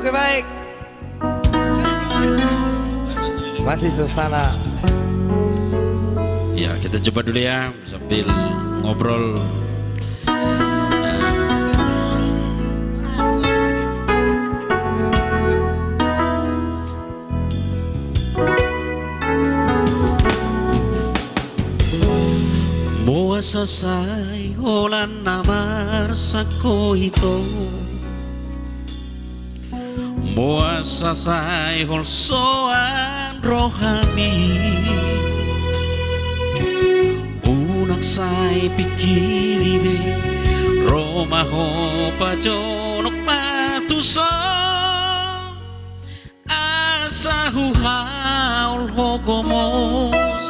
Oke baik. Masih Susana. Ya kita coba dulu ya sambil ngobrol. Mua sasai holan namar sako ito. Mua sasai hol soan rohami. Unak say pikiribe Roma ho pajonok patuso. Asahu haul hogomos.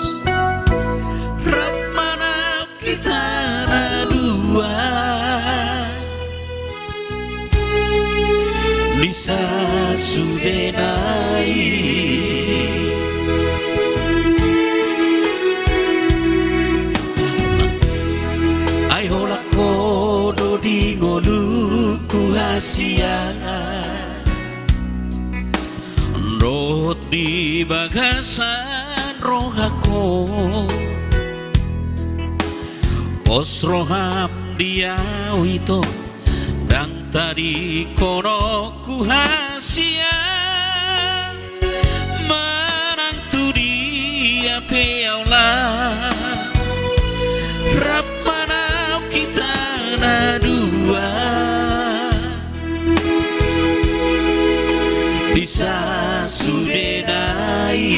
Ramana kita na dua. Lisa sudenai. Ay hola kodo di ngoluku hasia. Rohot di bagasan rohako. Os rohap dia wito. Dan tadi kono ku hasia. Menantu dia peaulah. Rapana kita na dua. Bisa sudenai.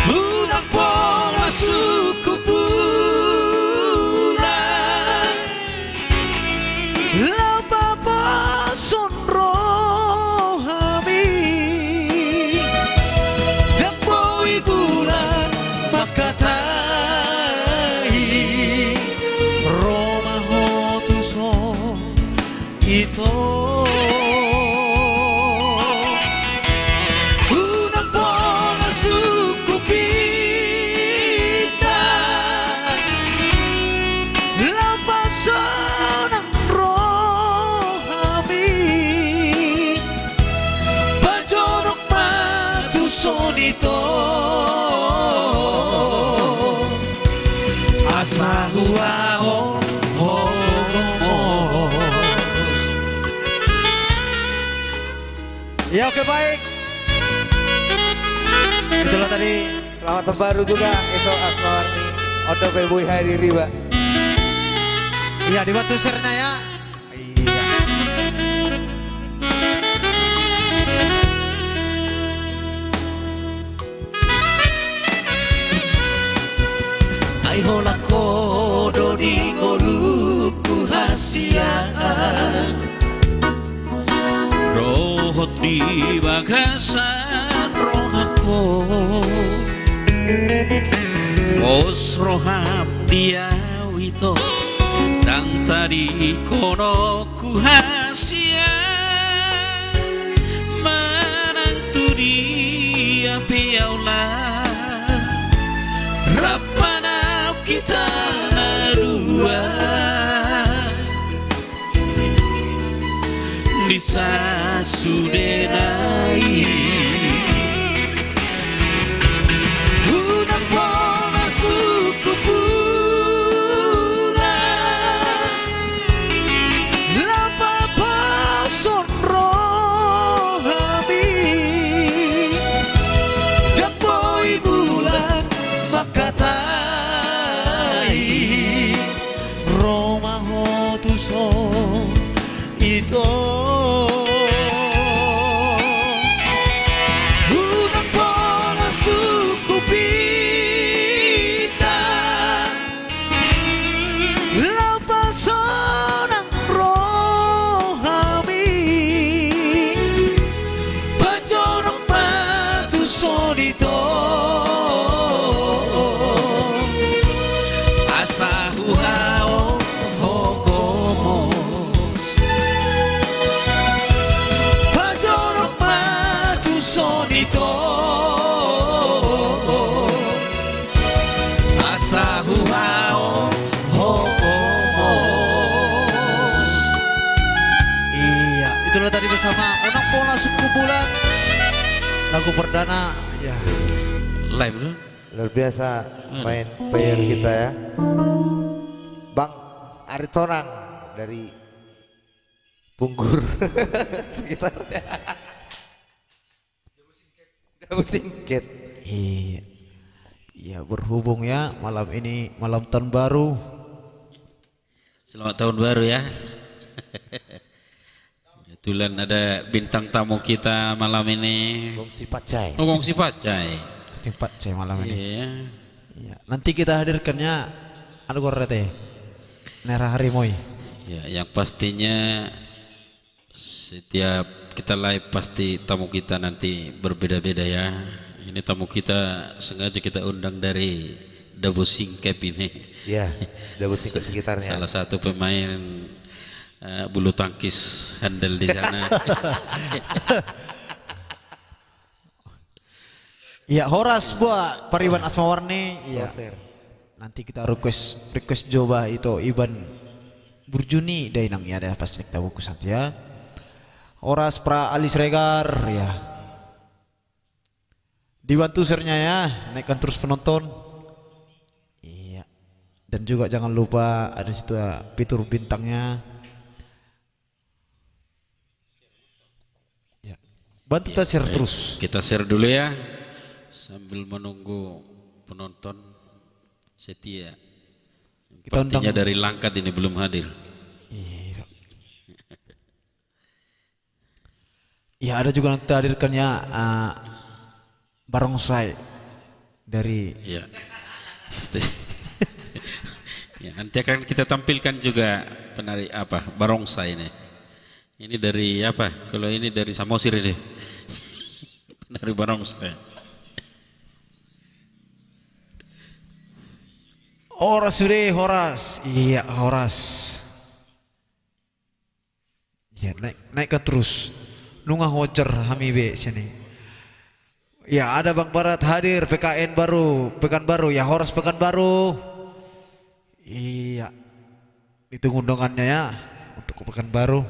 Udah pola suku pula. Lapapa sonro hami. Dan poi bulan makatai. Roma hotuso ito. Unang pola suku pita. Lampasan ang rohami. Pajorok matuson ito. Asahuahon homos. Ya oke baik. Itulah tadi selamat tahun baru juga itu Asmawarni Odo Bebui Hariri Mbak. Iya dibantu share-nya ya. Iya. Ay hola kodo di ngoluku hasia. Rohot di bagasan rohako. Os rohap dia wito. Dan tadi kono ku hasia. Menantu dia peaulah. Rapana kita na dua. Bisa sudenai. Unang pola suku pula. Lapapa sonro hami. Dan poi bulan makatai. Roma hotuso ito. Unang pola suku pita. Lampasan ang rohami. Pajorok matuson ito. Asahuahon homos. Pajorok matuson ito. Asahuahon homos. bersama Onang Pola Suku Bulan. Lagu perdana ya. Live dulu. Luar biasa main player kita ya. Bang Aritonang dari Punggur sekitarnya. Dabu Singket. Iya. Ya berhubung ya malam ini malam tahun baru. Selamat tahun baru ya. Kebetulan ada bintang tamu kita malam ini. Gongsi Pacai. Ngomong si Pacai. Cepat saya malam ini. Iya. Iya. Nanti kita hadirkannya ada gorete. Merah Harimoi. Ya, yang pastinya setiap kita live pasti tamu kita nanti berbeda-beda ya. Ini tamu kita sengaja kita undang dari Dabu Singkep ini. Ya, Dabu Singket sekitarnya. Salah satu pemain bulu tangkis handal di sana. Iya, Horas buat Pariban Asmawarni. Iya. Doser. Nanti kita request coba itu Iban Burjuni Dainang ya ada pasti kita buku ya. Horas pra Alis Regar ya. Dibantu sernya ya, naikkan terus penonton. Iya. Dan juga jangan lupa ada situ ya, fitur bintangnya. Ya. Bantu kita share terus. Kita share dulu ya sambil menunggu penonton setia. Kita Pastinya undang- dari Langkat ini belum hadir. Iya. Ya ada juga nanti hadirkannya barongsai dari Ya. Ya, nanti akan kita tampilkan juga penari apa barongsai ini. Ini dari apa? Kalau ini dari Samosir ini. Penari barongsai. Horas sudah Horas. Iya Horas. Ya naikkan terus. Nungah wajar hamibe sini. Ya ada Bang Barat hadir PKN baru, Pekanbaru ya Horas Pekanbaru. Iya. Ditunggu undangannya ya untuk ke Pekanbaru.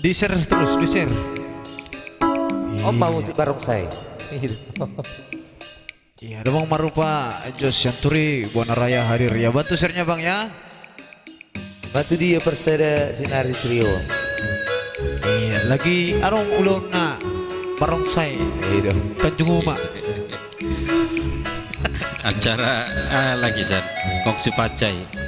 Di share terus, di share. Opa musik barongsai. Iya, ada Bang Marupa, Jos Yanturi, Buana Raya hadir ya. Bantu share-nya Bang ya. Bantu dia Perseda Sinari Trio. Iya, lagi arong ulun na barongsai Iya. Tanjung Uma. Acara lagi San Kongsi Pacai.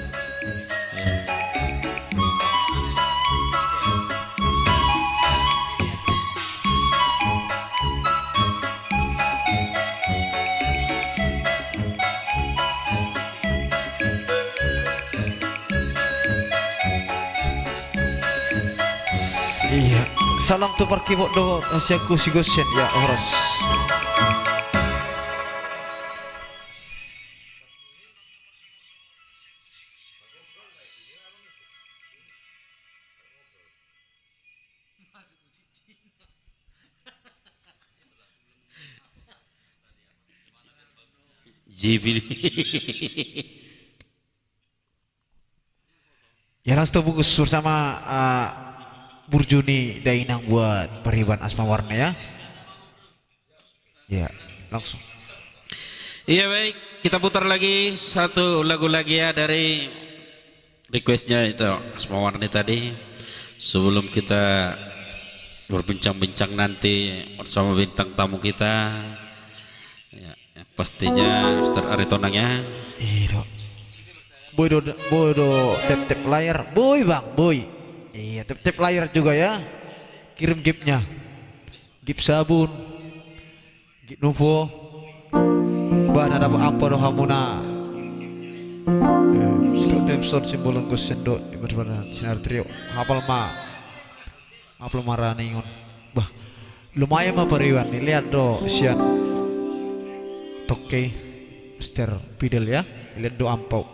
Iya, salam tu parkibok do Asiaku Sigosyen ya Horas. Jibil. Ya langsung bungkus bersama Burjuni Dainang buat Pariban Asmawarna ya. Ya, langsung. Iya baik, kita putar lagi satu lagu lagi ya dari requestnya itu Asmawarni tadi. Sebelum kita berbincang-bincang nanti bersama bintang tamu kita, ya, pastinya Mr. Aritonang ya. Iya. Boy do tap layar, boy bang, boy. Iya tap layar juga ya. Kirim gipnya, gip sabun, gip nuvo. Bahan ada apa do hamuna. Itu Demson simbolon go sendo di berbadan sinar trio. Hafal maraningon. Bah, lumayan mah Pariwan nih lihat do sian. Toke, Mister Pidel ya. Lihat do ampau.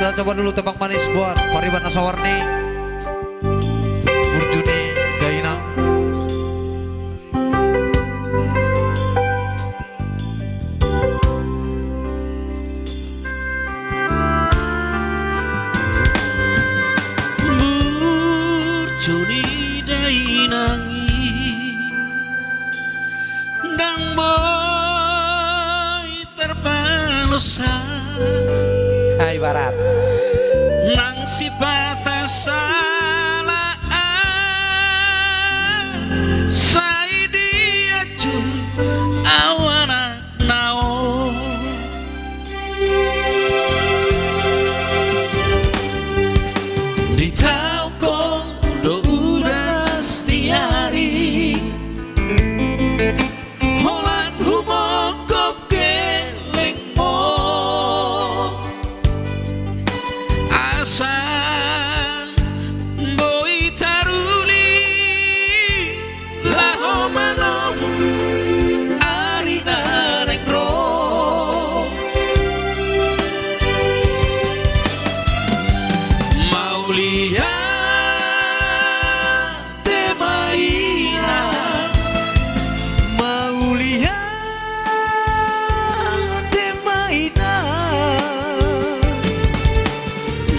kita coba dulu tebak manis buat Pariban Nasawarni, Burjuni Dainang. Burjuni Dainangi Dang boy terpalusa Hai Barat. nang sipata salah sai dia jun awana nao di tau kong do uras diari holan humokop geleng mo asa boy taruli laho manom arina negro maulia te maina Maulia de Maina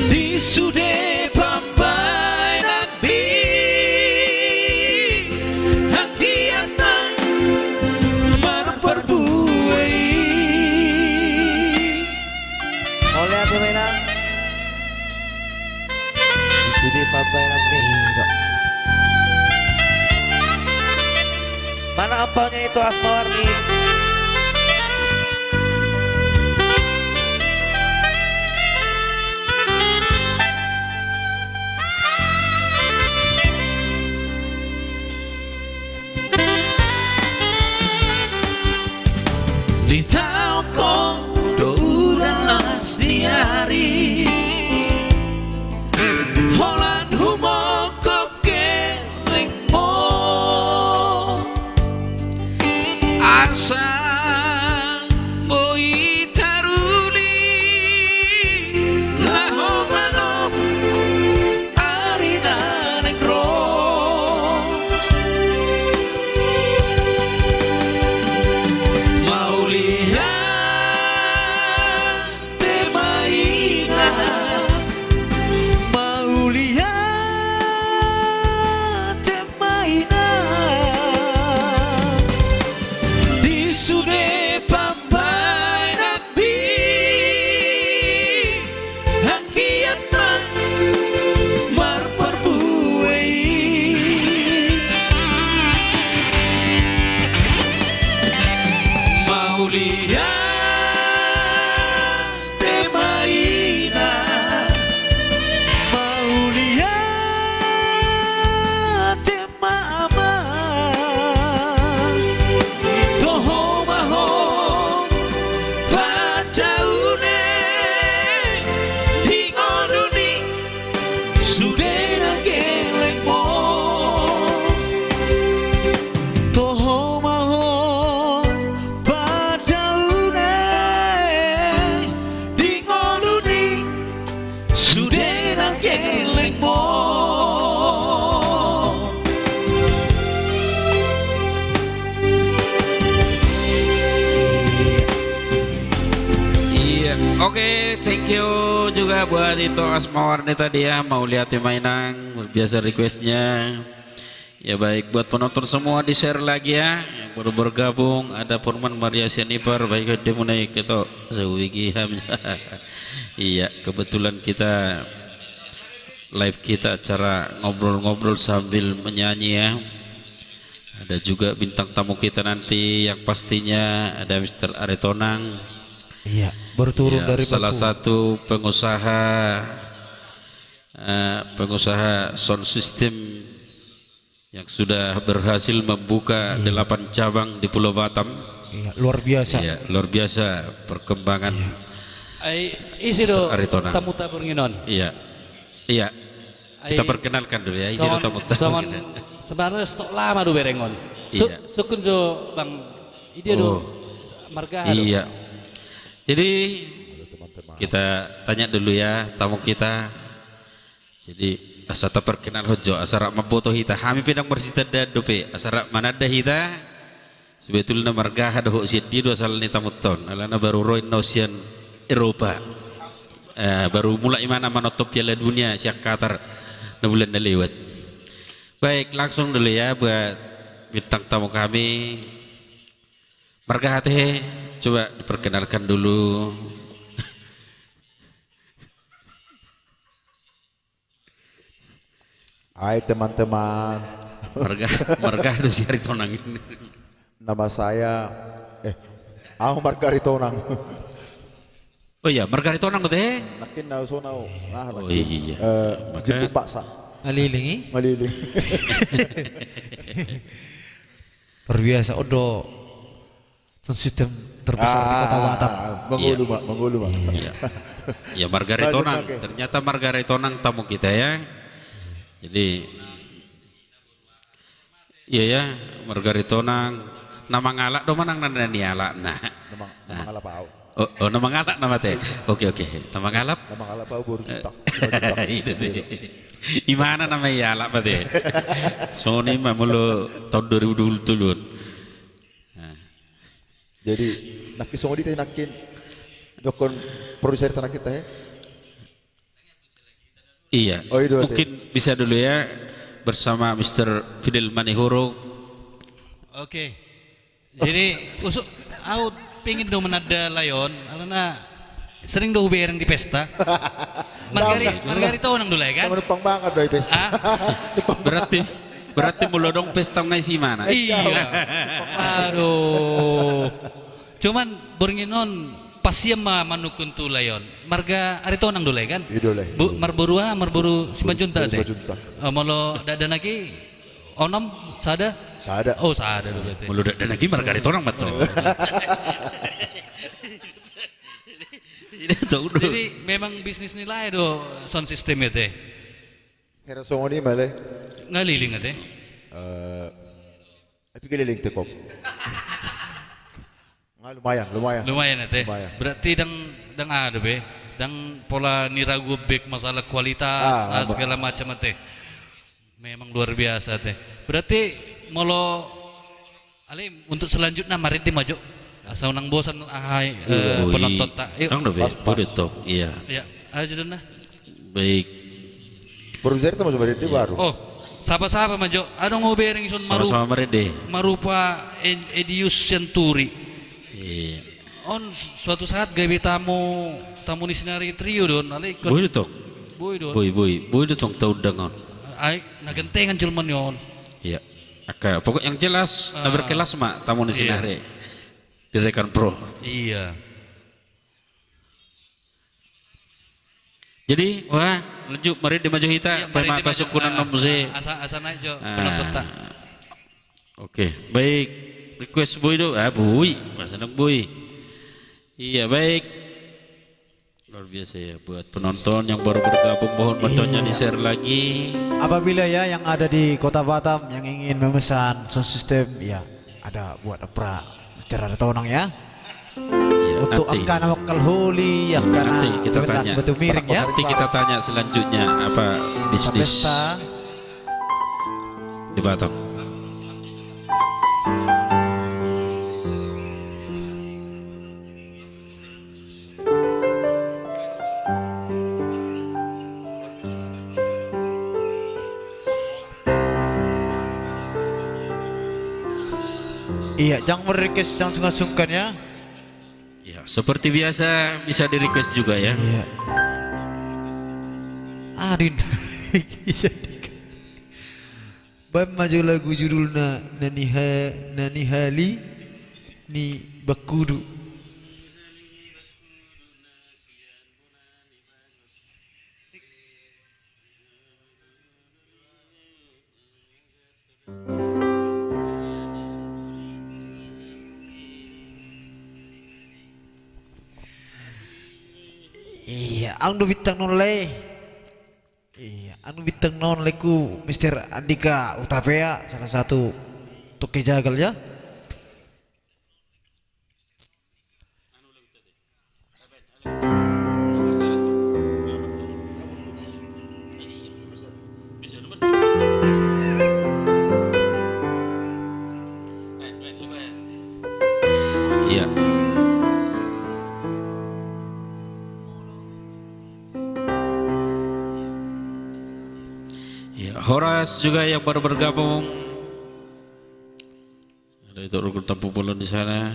di sude pampai nabi hatiatan marperbuai Oleh ate mainan. Sudi papai nabi. Mana ampaunya itu Asmawarni? di tau kong do uras diari holan humokop geleng mo asa boy taruli laho manom arina negro maulia te maina Maulia de Maina di sude pampai nabi hakiatan marperbuai maulia te maina Maulia de Mama toho maho padaune hingonuni sudena geleng mo Toho maho padaune dingoluni sudena geleng mo iya oke thank you juga buat itu Asmawarni tadi ya mau lihat mainan biasa requestnya ya baik buat penonton semua di share lagi ya yang baru bergabung ada Purman Maria Sianipar baik dia mulai kita Zawigi Hamzah iya kebetulan kita live kita acara ngobrol-ngobrol sambil menyanyi ya ada juga bintang tamu kita nanti yang pastinya ada Mr. Aritonang Iya, baru turun ya, dari salah bangku. satu pengusaha sound system yang sudah berhasil membuka 8 cabang di Pulau Batam. Iya, luar biasa. Iya, luar biasa perkembangan. Ay, isi do Aritonang. tamu tabur nginon. Iya, iya. Kita Ay, perkenalkan dulu ya. Izin tamu Saman sebenarnya stok lama do berengon. Iya. Sukun jo bang ide do marga do. Iya. Jadi kita tanya dulu ya tamu kita. Jadi asata perkenal hojo asara maboto hita kami pinang bersita dado pe asara manada hita sebetulnya marga hada ho sidi do asal ni tamuton alana baru roin nausian Eropa. Baru mulai mana menotop Piala Dunia siak Qatar na bulan na lewat. Baik, langsung dulu ya buat bintang tamu kami. Marga hati coba diperkenalkan dulu. Hai teman-teman, Marga harus cari tonang. nama saya aku Margaritonang. Oh iya, Marga tonang teh. Nakin na sonau. Oh iya. Jemput paksa, Ngalilingi. ngeliling. Luar biasa. Odo. Sistem terbesar di Kota Batam. Menggulu mak, menggulu mak. Iya. Ya Marga tonang. Ternyata Marga tonang tamu kita ya. Jadi iya ya, Marga tonang. Nama ngalak do manang nanda nialak nah. Nama ngalap au. Oh, nama ngalak nama teh. Oke. Nama ngalap. Nama ngalap au baru jutak. Itu teh. Gimana nama ya alak pak teh? Sony mah mulu tahun 2020 dulu. Jadi nakin songo di nakin dokon produser tanah kita ya. Iya. Oh, itu Mungkin bisa dulu ya bersama Mr. Fidel Manihuro. Oke. Jadi usuk aku pingin do menada layon alana sering do bereng di pesta. Margari tahu nang dulu ya kan? Sama numpang banget doi pesta. Ah, Berarti mulu dong pesta ngai si mana? iya. Aduh. Cuman berenginon pasiem mah manukun tu layon. Marga ari tahu nang dulu ya kan? Idole. Marburu Simajunta teh. Simajunta. Molo dada lagi onom sada? Sada. Oh sada do berarti. Mulu dan lagi Marga orang betul. Jadi memang bisnis nilai do sound system itu. Hera songo ni male. Ngaliling itu. Tapi keliling tekop. Lumayan. Lumayan itu. Lumayan. Berarti dang ada be. Dang pola niragu bek masalah kualitas segala macam itu. Memang luar biasa teh. Berarti molo Ali untuk selanjutnya mari di maju. Asal nang bosan penonton tak. Yuk. Nang dobe, boleh toh. Iya. Ya, aja dulu nah. Baik. Produser itu masuk berarti baru. Oh, sapa-sapa maju. Ada ngobrol yang Sama-sama merede. marupa Edius Centuri. Iya. On suatu saat gawe tamu di sinari trio don, ale ikut. Boleh toh. Boy don. Boy dong tahu dengan. Ay, nagentengan culman yon. Iya. Aka, pokok yang jelas, berkelas mak tamu di sini Iya. hari. Direkan pro. Iya. Jadi, wah, lanjut mari di maju kita, tema pasukunan nomse. Asa naik jo, penonton tak. Oke, baik. Request boy do, boy, masa nang boy. Iya baik. Luar biasa ya buat penonton yang baru bergabung, mohon bantuannya di share lagi. Apabila ya yang ada di Kota Batam yang ingin memesan sound system, ya ada buat opera. Mesti ada tonang ya. Ya, Untuk nanti. angka nama kalhuli, yang kana Nanti kita bentak tanya. betul miring ya. Nanti kita tanya selanjutnya apa bisnis Pesta. di Batam. Iya, jangan merequest jangan sungkan-sungkan ya. Ya, seperti biasa bisa di request juga ya. Iya. Arin. Bam maju lagu judulna Nani Hali ni Bakudu. Iya, anu bintang non le. Iya, anu bintang non leku Mister Andika Utapea, salah satu toke jagal ya. Ya, Horas juga yang baru bergabung. Ada itu Rukun Tampu Bulun di sana.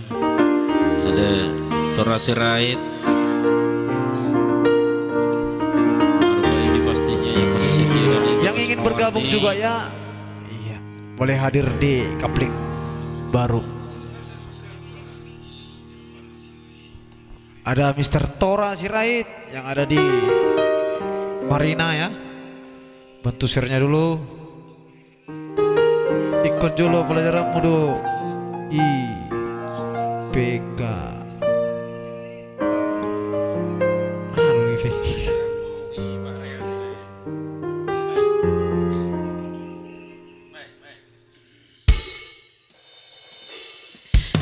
Ada Torasi Rait. Ini pastinya yang masih setia. Yang ingin bergabung juga ya, iya, boleh hadir di kapling baru. Ada Mr. Tora Sirait yang ada di Marina ya. Bantu share-nya dulu. Ikut dulu pelajaran mudu IPK.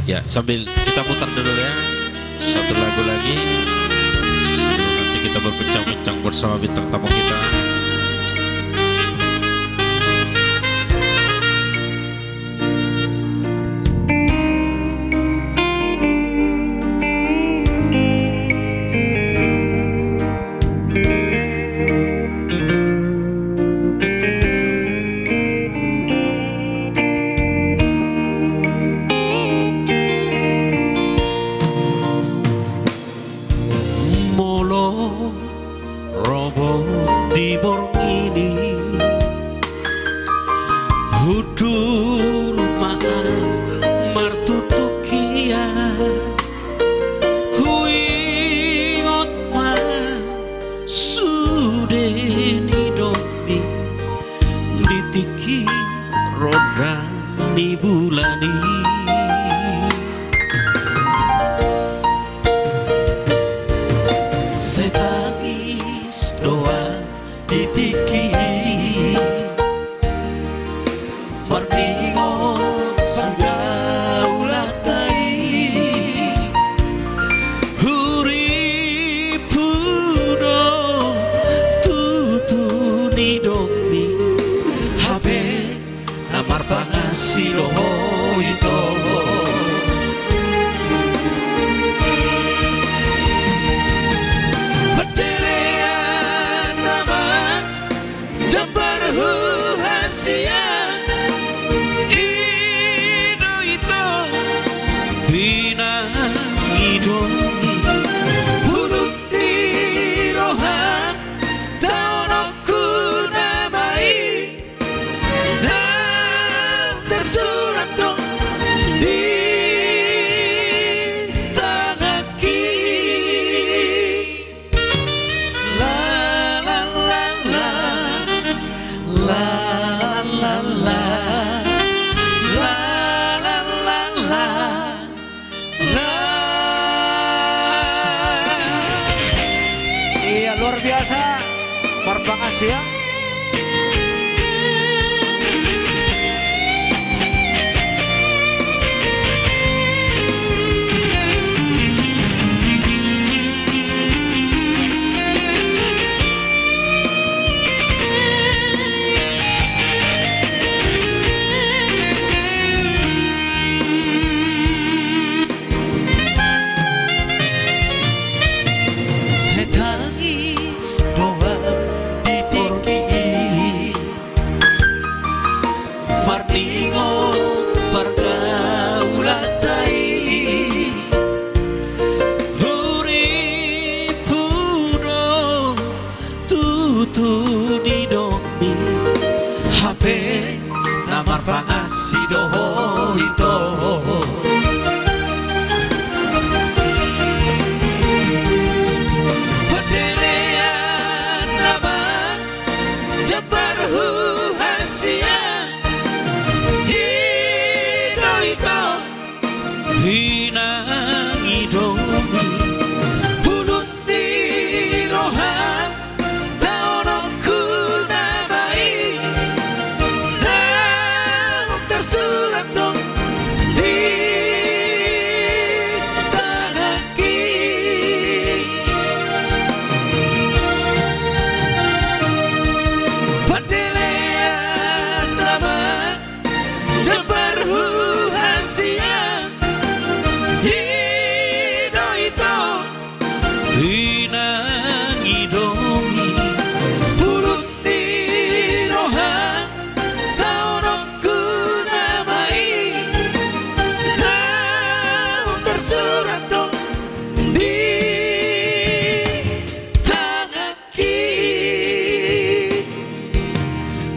Ya, sambil kita putar dulu ya satu lagu lagi sebelum nanti kita berbincang-bincang bersama bintang tamu kita. Di borong ini hudur maaf martutukia hui otma sudeni domi ditiki roda ni bulani setangis doa ditiki mardingon sandaulatai huripuno tutuni domi habe namar pangasilo ito la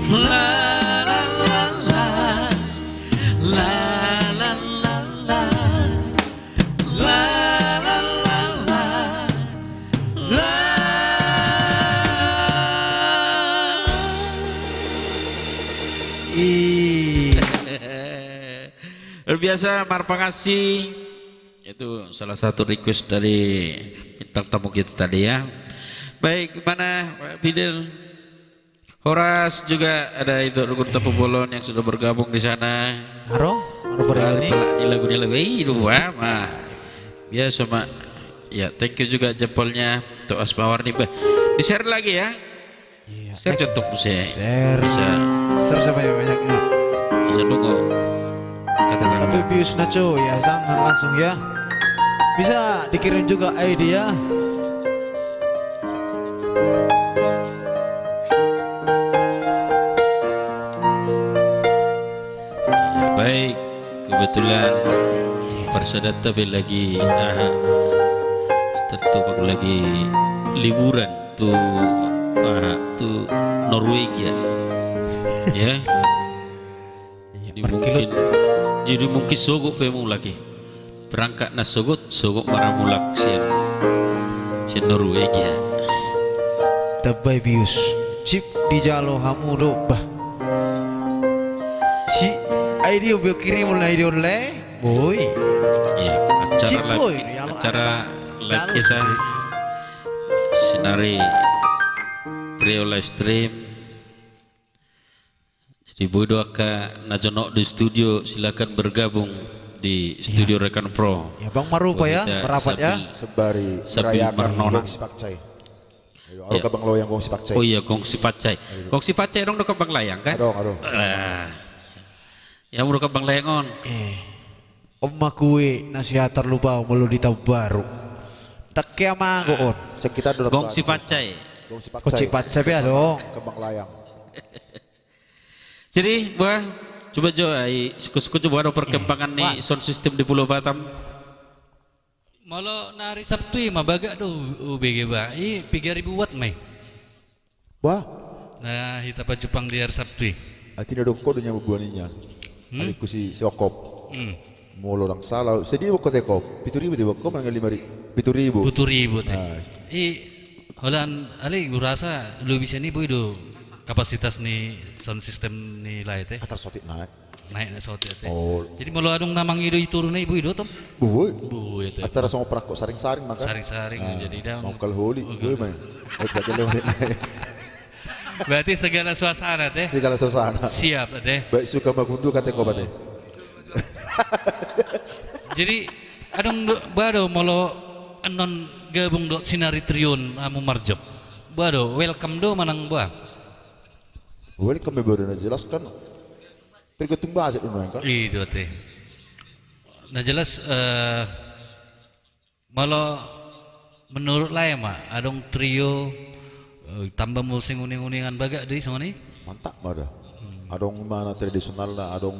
La la la la. La la la la. La la la la. La. Luar biasa, marpangasih. Itu salah satu request dari bintang tamu kita tadi ya. Baik, gimana Pak Fidel? Horas juga ada itu Rukun Tapu Bolon yang sudah bergabung di sana. Haro pada ini. Di lagu-lagu itu mah. Ya sama. Ya, thank you juga jempolnya untuk Asmawarni. Di-share lagi ya. Iya. Share contoh musik. Share. Bisa Sebanyak-banyaknya. bisa nunggu kata Tapi tangga. bius nacho ya jangan langsung ya. Bisa dikirim juga ID ya. Ya, baik, kebetulan Persada tapi lagi tertutup lagi liburan tuh Norwegia ya. Jadi mungkin sogok pemu lagi berangkat na sogok maramulak sian Norwegia. Tabay bius. Chip di jalo hamu do bah. Si ID udah kirim mulai ID online. Boy. Ya, acara Cip, live, boy, ya Allah, acara ada live jalur kita sih. sinari trio live stream. Jadi Boy Doaka Najonok di studio, silakan bergabung di studio Rekan Pro. Ya Bang Marupa ya, Kita merapat ya. Sembari Sambil merayakan bernonak. Gongsi Pakcai. Ayo ke Bang Loyang Gongsi Pakcai. Oh iya, Gongsi Pacai. Gongsi Pacai dong dekat Bang Layang kan? Aduh. Ya mau dekat Bang Layangon. Oma kue nasihat terlupa melu di tahun baru. Tak kaya manggo on. Sekitar Gongsi Pacai. Gongsi Pakcai. Kocik pacar ya dong. Ke Bang Layang. Jadi, coba suku-suku coba ada perkembangan nih sound system di Pulau Batam. Malah nari Sabtu mah baga do UBG ba. 3.000 watt mai. Wah, Nah, hita pa Jepang di hari Sabtu. atina do ko dunya buaninya. Aliku si Okop. Molo lang salah. Sedih ko te ko. 7.000 di ko man 5.000. 7.000. Butuh ribu teh. Holan ali gurasa lu bisa nih boy do kapasitas nih sound system nih lah teh. Atar sotik naik. Naik na sote teh. Oh. Jadi malu adung namang ido iturun na ibu ido tom. Buoy. Bu ya teh. Acara sama perak kok saring-saring maka. Saring-saring jadi daun. Mau kalholi. Gue man. Berarti segala suasana teh Di kalau suasana. siap teh. Baik suka magundu kata ko bate. Jadi adung bado malu anon gabung do sinari triun amu marjob. Bado welcome do manang buah. Welcome baru na jelas kan. Tergantung budget dulu kan. Itu teh. Nah jelas malah menurut lah ya mak, adong trio tambah musing uning-uningan baga di sana nih. Mantap ada. Adong mana tradisional lah, adong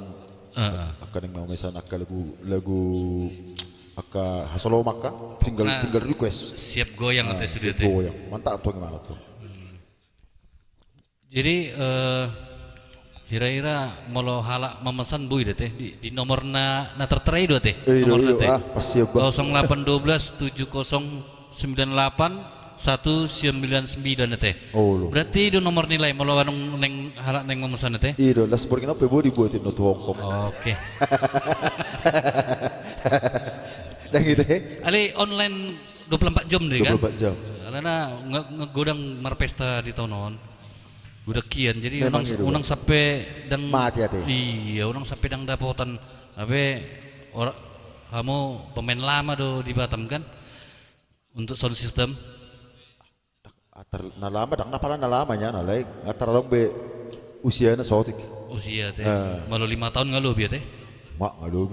akan yang mau ngesan akan lagu akan hasolo maka tinggal request. Siap goyang teh sudah teh. Goyang. Mantap tuh gimana tuh. Jadi kira-kira malah halak memesan bui deh teh di nomor na tertera itu teh. Nomor teh. Pas siap bang. 0812 7098 199 teh. Oh lo. Berarti itu nomor nilai malah wanung neng halak neng memesan teh. Iya, las borgin apa bodi buatin no tuh Hongkong. Oke. Dan gitu Ali online 24 jam deh kan? 24 jam. Karena ngegodang marpesta di tahun udah kian jadi Memang unang sampai dang mati hati. Iya, unang sampai dang dapotan orang kamu pemain lama do di Batam kan untuk sound system. Atar nalama dang napala nalamanya nalai atar dong be usia na sotik. Usia teh malu 5 tahun nggak lebih teh. Mak aduh.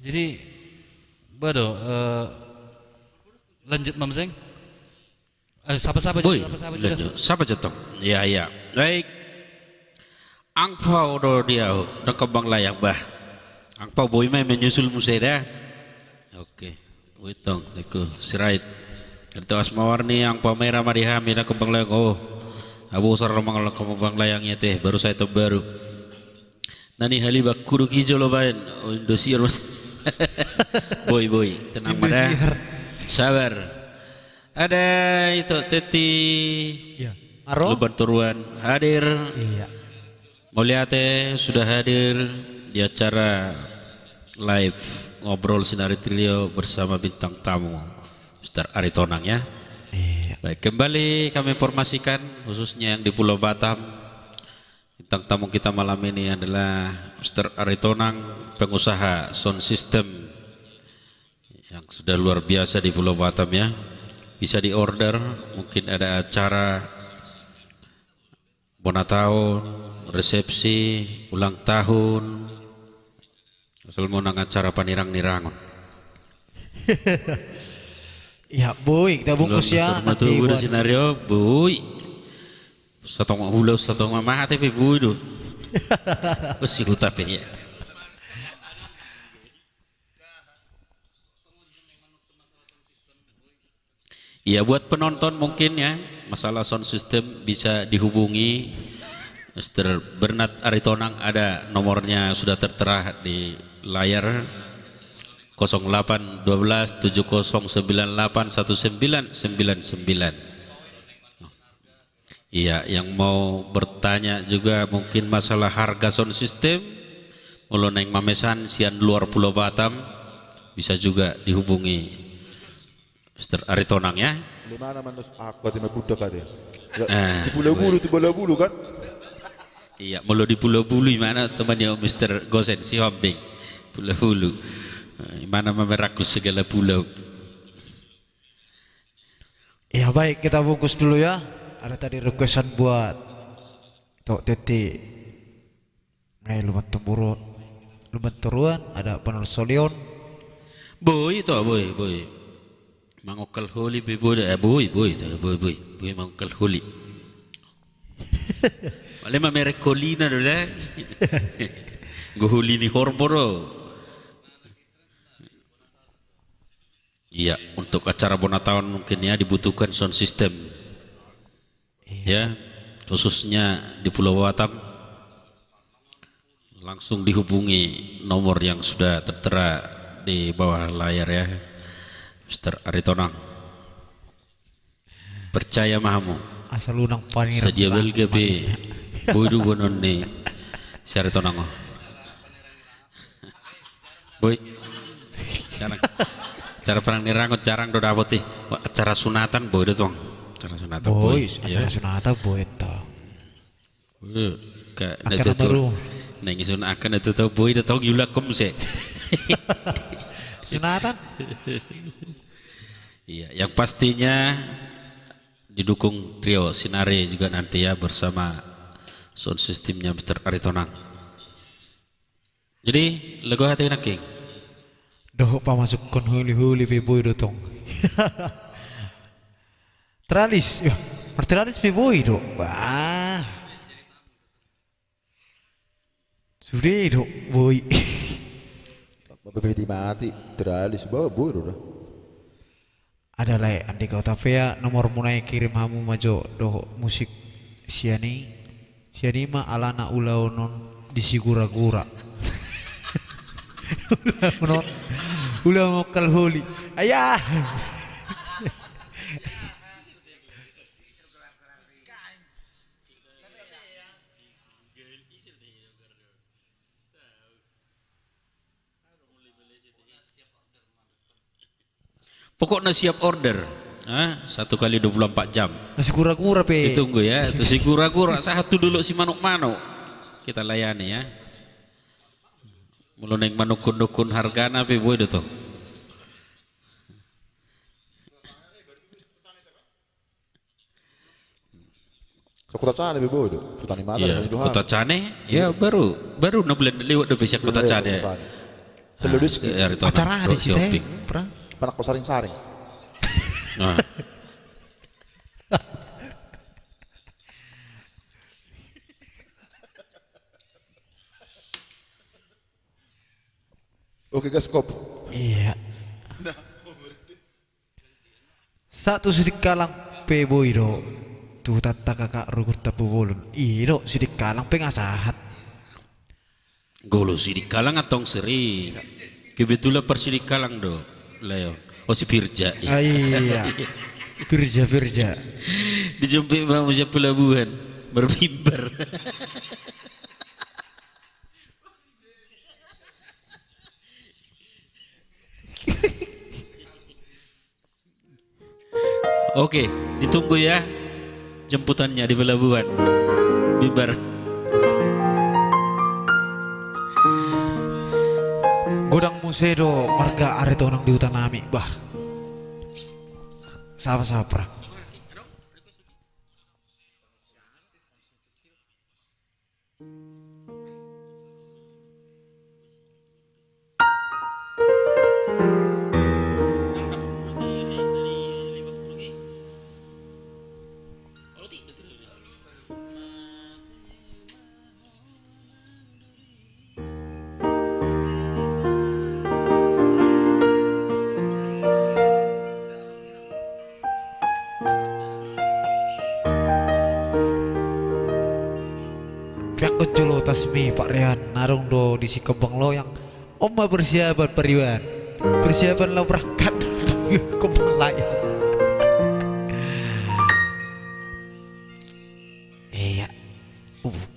Jadi bado lanjut Mam Seng. Siapa-siapa Boy, juga. siapa jatuh? Ya, ya. Baik. Angpau do dia, do kembang layang bah. Angpau boy mai menyusul museda. Oke, witong, niku sirait. Itu Asmawarni angpau merah madihami do kembang layang. Oh, Abu sar mangal kamu bang layangnya teh baru saya tahu baru. Nani halibak kudu hijau lo bain. Oh, Indosiar mas. boy tenang pada. Sabar. Ada itu Teti. Ya. Aro? Luban Turuan hadir. Iya. Mulyate sudah hadir di acara live ngobrol Sinari Trio bersama bintang tamu Mr. Aritonang ya. Iya. Baik, kembali kami informasikan khususnya yang di Pulau Batam. Bintang tamu kita malam ini adalah Mr. Aritonang, pengusaha sound system yang sudah luar biasa di Pulau Batam ya. Bisa di order, mungkin ada acara bona tahun, resepsi, ulang tahun, asal mau nang acara panirang-nirangon. Ya boy, kita bungkus ya. Nanti buat sinario, boy. Satu hulu, satu mama tapi boy do. Si luta pe ya. Ya buat penonton mungkin ya masalah sound system bisa dihubungi Mr. Bernard Aritonang, ada nomornya sudah tertera di layar 0812 7098 1999. Iya, yang mau bertanya juga mungkin masalah harga sound system mulai naik mamesan sian luar Pulau Batam bisa juga dihubungi Mr. Aritonang ya. Di mana manus aku ada budak ada. Di Pulau Bulu kan? Iya, mulu di Pulau Bulu mana temannya Mr. Gosen si Hombing. Pulau Bulu. Mana memerakul segala pulau. Ya baik, kita bungkus dulu ya. Ada tadi requestan buat Tok Teti. Luban Turuan, ada Panul Solion. Boy itu boy. Mangokal holi boy mangokal holi. Wala merek kolina dola. Gohuli ni horboro. Iya, untuk acara bona tahun mungkin ya dibutuhkan sound system. Ya, khususnya di Pulau Batam. Langsung dihubungi nomor yang sudah tertera di bawah layar ya. Mr. Aritonang, percaya mahamu Asal lunang panir. saja belgabe bodu bonon ni si Aritonang. Boy, cara perang nirangot jarang do dapati. Acara sunatan boy do tong. Acara sunatan boy. Acara sunatan boy to. Ka Akan itu baru. Nang isun akan itu tau boy do tong yulakom se. Sunatan. Iya, yang pastinya didukung trio Sinari juga nanti ya bersama sound systemnya Mr. Aritonang. Jadi lagu hati naking. Doh pa masuk kon huli boy do tong. Teralis. Teralis boy do. Wah. Sudah do boy. Berbeda mati, teralis bawa bodoh dah. Ada lah andi kau tapi ya nomor mulai kirim hamu majo doh musik siani mah alana ulaunon disigura-gura. Ulah mokal holi. Ayah. Pokoknya siap order. 1 kali 24 jam. Masih kura-kura pe. Ditunggu ya. Itu si kura-kura satu dulu si manuk-manuk. Kita layani ya. Mulu neng manuk-dukun hargana pe boy itu. Kota Cane lebih bodoh. Futani mata. Iya, Kota Cane. Ya baru 6 bulan lewat udah bisa Kota Cane. Acara ada sih teh. Panak saring-saring. Nah. Oke gas kop. Iya. Satu sedikit kalang pe boy do. tuh tata kakak rugur tapu bolon. Iro sidik kalang pengasahat. Golo sidik kalang atong seri. Kebetulan persidik kalang do. Leon. Oh si Pirja. Ah, iya. Pirja. Dijemput Bang Musa pelabuhan bermimbar. Oke, ditunggu ya jemputannya di pelabuhan. Mimbar. Godang musedo marga areto nang di hutan nami bah. Sama-sama perang. Pihak keculo tasmi Pak Rehan narung do di si kembang loyang. Oma persiapan periwan. Persiapan lo berangkat kembang layang. Iya.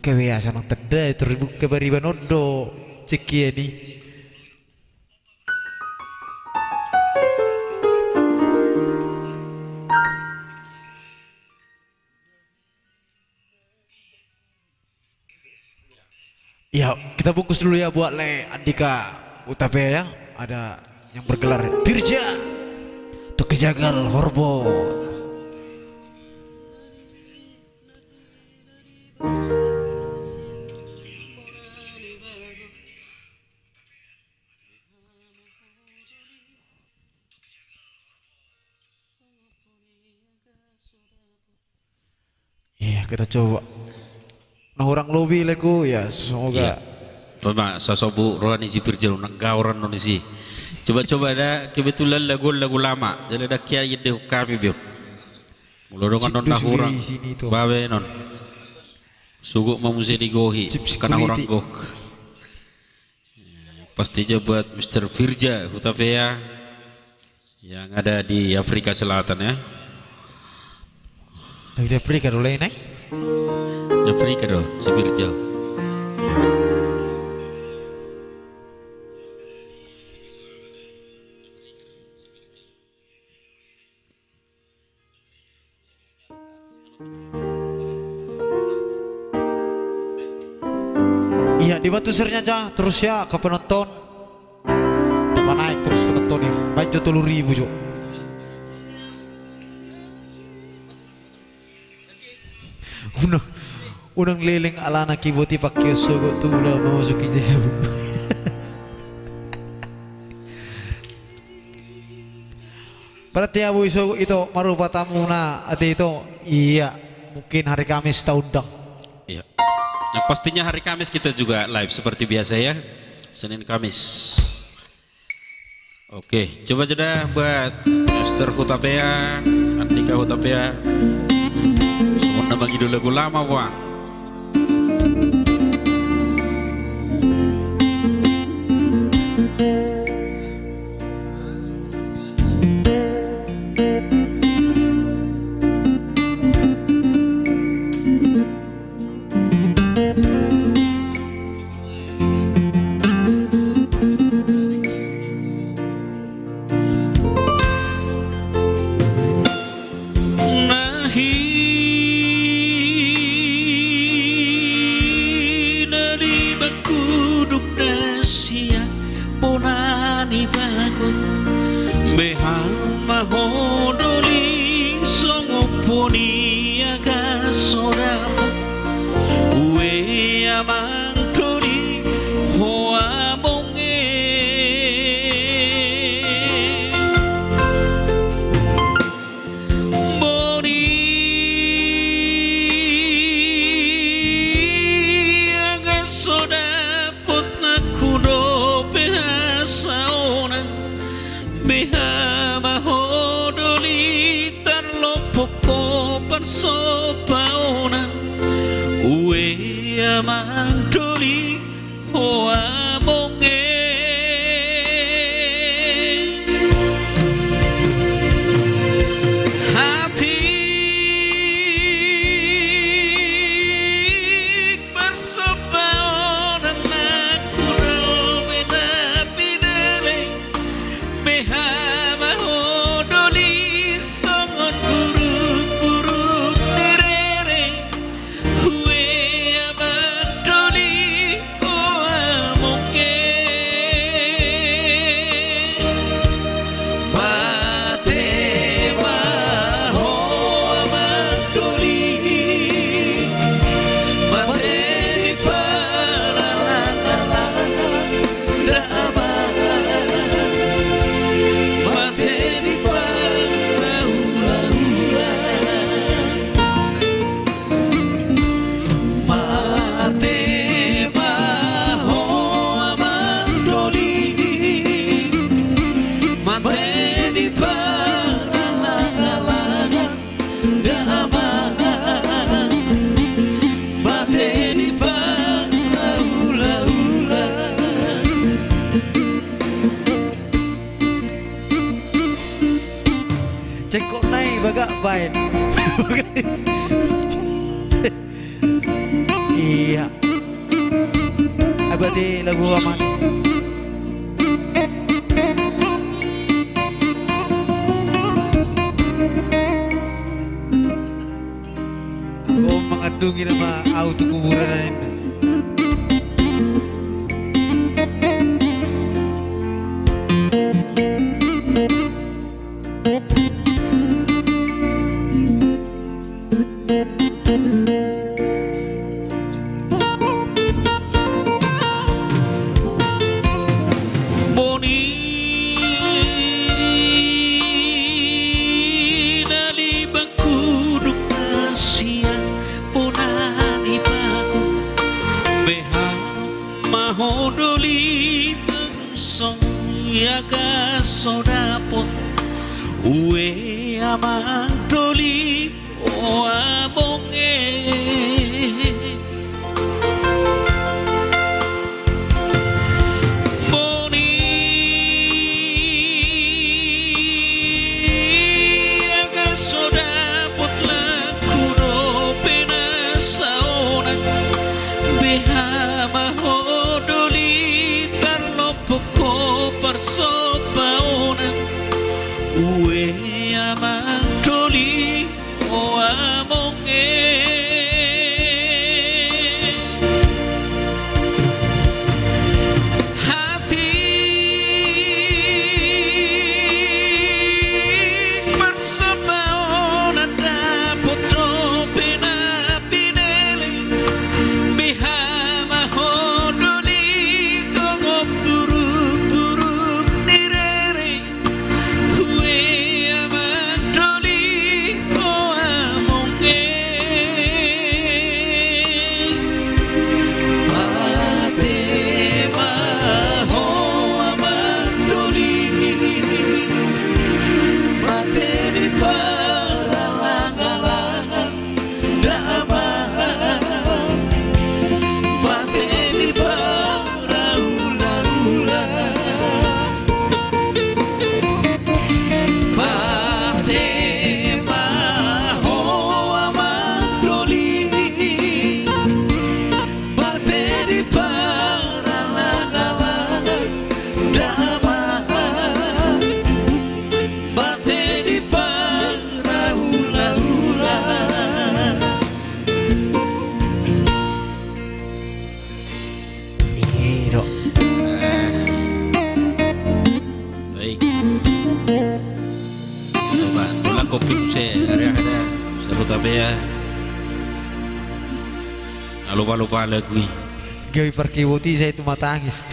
Kebiasaan nang tenda itu ribu kebariban ondo cekia nih. Ya, kita bungkus dulu ya buat Le Andika Utapea ya. Ada yang bergelar Pirja untuk kejagal Horbo. Iya, kita coba. Nah orang lobi leku ya semoga. Pema sasobu rohani si Pirja nang gauran non si. Coba-coba ada kebetulan lagu lama. Jadi ada kiai de kami bio. Mulodongan non nahurang. Babe non. Suguk mamusi digohi karena orang gok. Pasti buat Mr. Pirja Hutapea yang ada di Afrika Selatan ya. Di Afrika dulu ini. Afrika dong, si Pirja. Iya di Batu Sernya aja terus ya ke penonton. Apa naik terus penontonnya. Baik 30.000 Jo. Unang leleng alana kiboti pakai sogo tula memasuki jabu. Berarti abu iso itu marupa tamu na ati itu iya mungkin hari Kamis kita undang. Iya. Nah, pastinya hari Kamis kita juga live seperti biasa ya. Senin Kamis. Oke, coba jeda buat Mr. Hutapea, Andika Hutapea. Semua bagi dulu lagu lama, Bang. Sopa amang doli hoa monge hati bersopan anak kuno beda pinele beha maho doli songon buruk-buruk direre huwe abad doli hoa monge mate maho abad doli mate di palalangan drama mate di palahula-hula mate maho abang doli mate di palahula drama mate di palahula-hula Cekok naik bagak bain. Iya. Abadi lagu aman. Kau mengandungi nama auto kuburan ini. Boni dari bangku duka siang punani baku beha maho doli song yaga sodapot uwe amang doli oa bonge Boni aga sodapot laku no pena saona beha maho doli karno poko parsopaona uwe amang doli o amonge hati bersebaona dapot pena pinele biha maho doli kogok buruk-buruk direre huwe amang doli o amonge mate maho amang doli mate di paralangan-langan dama mate di parahula-hula mate maho amang doli mate di paralangan-langan dama mate di parahula-hula Iro. baik coba tulang kopi saya ada seru tapi ya lupa-lupa lagu Gawi perkiwuti saya itu mata angis.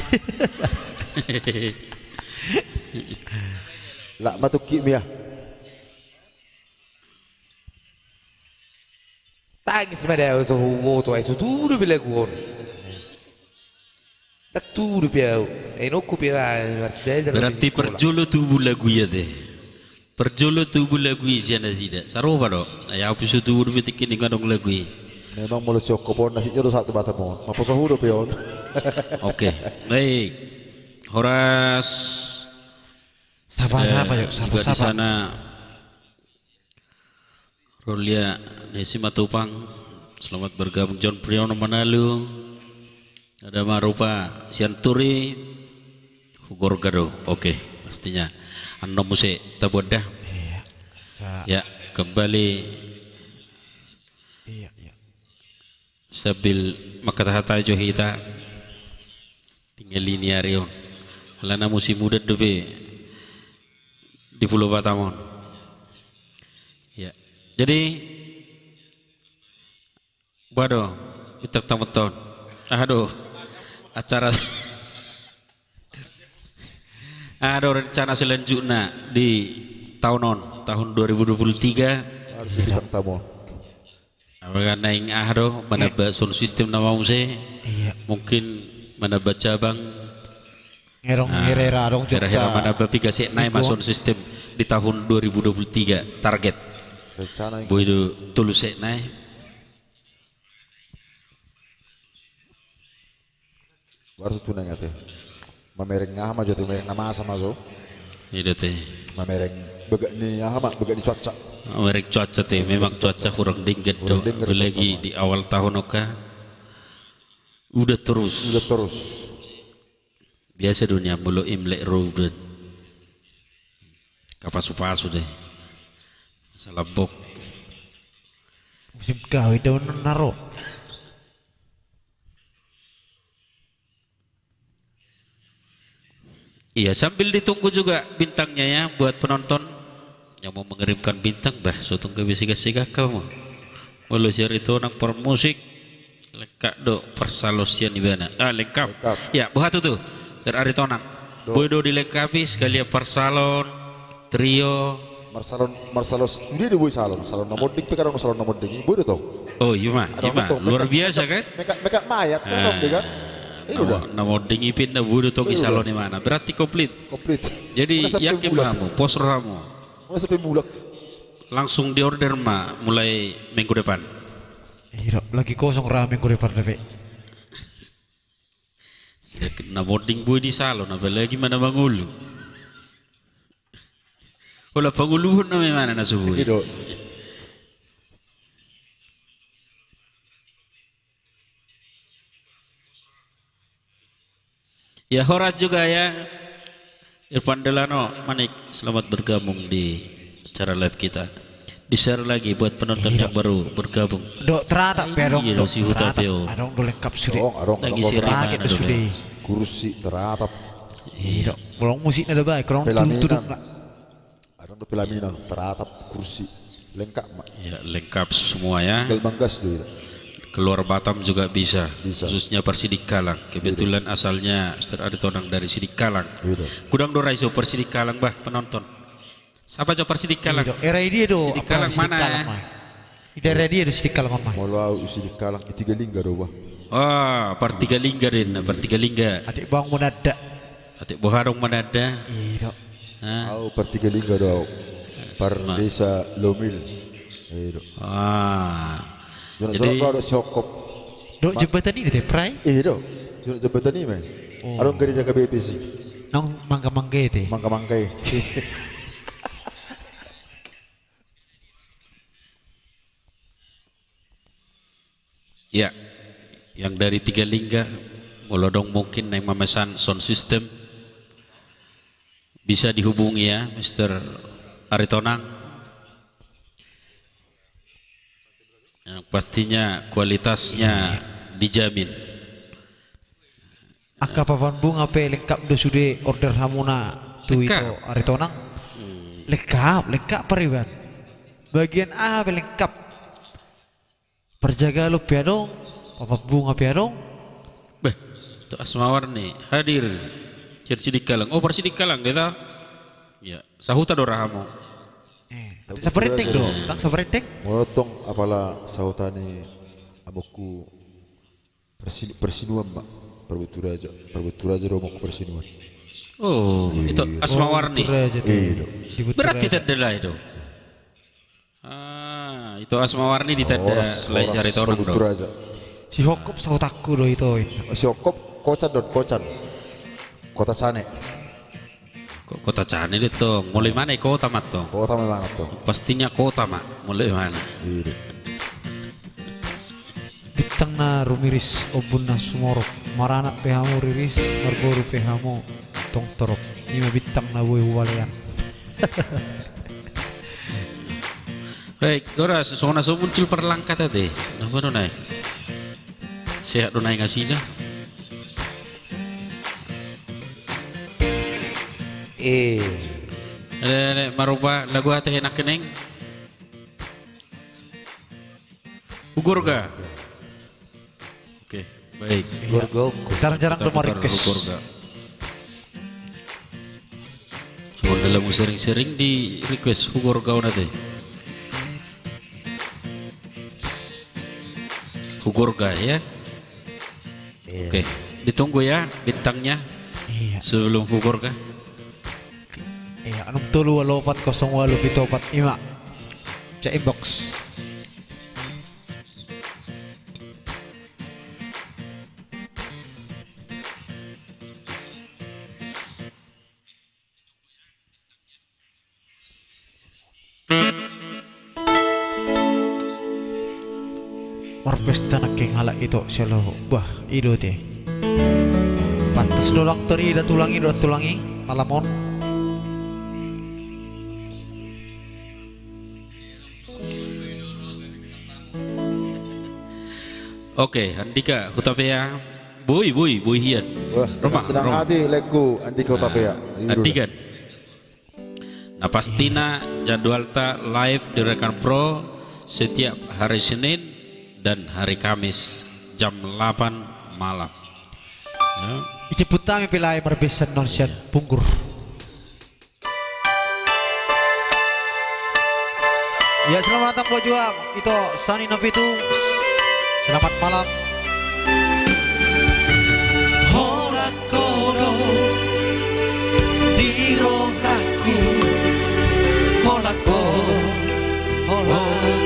Lak matuki mia. Tangis madao so humoto ai so tudo bila gor. Tak tudo piau. Ai no kupira Mercedes. berarti perjolo tubuh lagu ya deh perjolo tubuh lagu siana sida saroba do ya episode tubuh fitikin dengan dong lagu Memang mulai siok pon nasi jodoh satu bata mon. Apa sahudo pion? Oke, baik. Horas Sapa-sapa yuk, juga di sapa-sapa. sana Rolia Nesi Matupang, selamat bergabung. John Priyono Manalu, ada Marupa Sianturi, Hugor Gado. Oke, pastinya. Ando Muse Tabodah. Iya. Ya, kembali Iya, iya. Sabil makatahata johita tinggal linearion. Alana musim muda deve di Pulau Batamon. Ya, jadi Bado kita tahun. Aduh, acara ada rencana selanjutnya di tahun 2023. Harus bintang tamu. Apakah naing ahdo menambah sound system nama muse? Iya. Mungkin menambah cabang. Ngerong Herrera dong juga. Kira-kira menambah pigase naik sound system di tahun 2023 target. Rencana Bu itu tulus naik. baru tunang ate. Mamereng ngah mah jatuh mereng nama sama so. Itu teh. Mamereng begak ni ah mak begak di cuaca. Mereka cuaca teh memang cuaca kurang dingin Kurang tuh. dingin Apalagi di awal tahun oka. Udah terus. Udah terus. Biasa dunia mulu Imlek Ramadan. Kapasu-pasu deh. Masalah bok. Musim gawe daun naro. Iya, sambil ditunggu juga bintangnya ya buat penonton yang mau mengirimkan bintang, bah so tunggu bisiga-siga kamu. Mulu siar itu nang per musik lengkap do persalosian di mana? Lengkap. Lengkap. Ya, buat itu tuh. Sir Aritonang. Bodo dilengkapi sekalian persalon, trio. Marsalos sudah di boy salon nomor ding pekarang salon nomor ding ibu itu tau. Oh iya mah, luar biasa kan? Meka mayat kan dong kan. Itu udah Nama dingipin na bodo tong isalon di mana? Berarti komplit. komplit. Jadi Udah sampai yakin bulan. kamu, poster kamu. Udah sampai mulak. Langsung diorder mah mulai minggu depan. Iya, lagi kosong rame gue depan deh. Na boarding boy di salon, apalagi mana bangulu. Wala panguluhon na may mana na subuh. Itu. Ya Horas juga ya. Irfan Delano, Manik, selamat bergabung di acara live kita. Di share lagi buat penonton yang baru bergabung. Dok teratap ya dong. Iya, Dok si Huta teratap. Teo. Adong do lengkap sudah. Lagi siri Rakyat mana sudah. Kursi teratap. Iya dok. Belum musiknya ada baik. Kurang Pelaminan. tuduk nak. Ada do pelaminan teratap kursi lengkap mak. Ya lengkap semua ya. Gal manggas dulu itu. Keluar Batam juga bisa. Bisa. Khususnya Persidik Kalang. Kebetulan asalnya Mr. Aritonang dari Sidik Kalang. Itu. Kudang dorai so Persidik Kalang bah penonton. Siapa coba Persidik Kalang? Iya dok. Era dia do. Sidik Kalang mana ya? Di daerah dia do sidik kalang mah. Mau usi di kalang ketiga lingga do bah. Oh, Partiga Lingga din, Partiga Lingga. Atik bang mendadak. Atik Boharong manada. Iya dok. Hah? Au pertiga lingga do. Per desa Lomil. Itu. Jadi Jadi kalau ada siokop. Dok jembatan ini teh prai. Itu. Junok jabatan ini mah. Arong gari jaga BPC. Nong mangga-mangga teh. Mangka-mangkai. ya, yang dari Tiga Lingga mulodong mungkin yang memesan sound system bisa dihubungi ya Mr. Aritonang. Yang pastinya kualitasnya dijamin. Aka papan bunga pe lengkap do sudah order hamuna tu itu Lengkap. Aritonang. Lengkap periban. Bagian A pe lengkap. Perjaga lu piadong, papan bunga piadong. Beh, itu Asmawarni hadir. Persidik Kalang. Oh, Persidik Kalang dia tahu. Ya, sahuta do rahamu. Saperendeng do, lang saperendeng. Molotong apalah sautani amoku persinuan mak. Perbeturaja do amoku persinuan. Oh, itu Asmawarni. Betul aja tuh. Iya. Di Betul Berat aja. kita adalah itu. itu Asma Warni ditanda lain cari orang begitu dong. aja. Si Hokop sautaku do itu. Si Okop kocan don kocan. Kota Cane. Kota Cane itu mulai mana kota mat tuh? Kota memang tuh. Pastinya kota mak mulai mana? Iya. Bitang na rumiris obun na sumorok. Marana pehamo riris margoru pehamo tong torok. Ima bitang na buhay huwalayan. Baik, ora sesona so muncul perlangkat tadi. Apa do naik? Sehat do naik ngasihnya. Marupa lagu hati enak keneng. Ukur ga? Oke, baik. Gorgo. Jarang-jarang Kita rumah putar request. ukur ga. Cuma dalam sering-sering di request ukur ga nanti. Ukur ga ya. Oke, ditunggu ya bintangnya Iya. sebelum ukur ga. Iya, 6380875. Cek inbox. Marpesta na keng hala ito siya lo. Bah, ido te. Pantas do dokter ida tulangi malamon. Oke, Andika Hutapea. Boy hian. Wah, Rumah, sedang rumah. hati leku Andika Utapea. Andikan. Nah pastinya jadwalnya live di Rekan Pro setiap hari Senin dan hari Kamis jam 8 malam. Ya. Ijemput kami pilai marbesan nonsian punggur. Ya selamat datang buat juang. Itu Sani Novitu. Selamat malam. Hola kodo di rohaku, hola ko, hola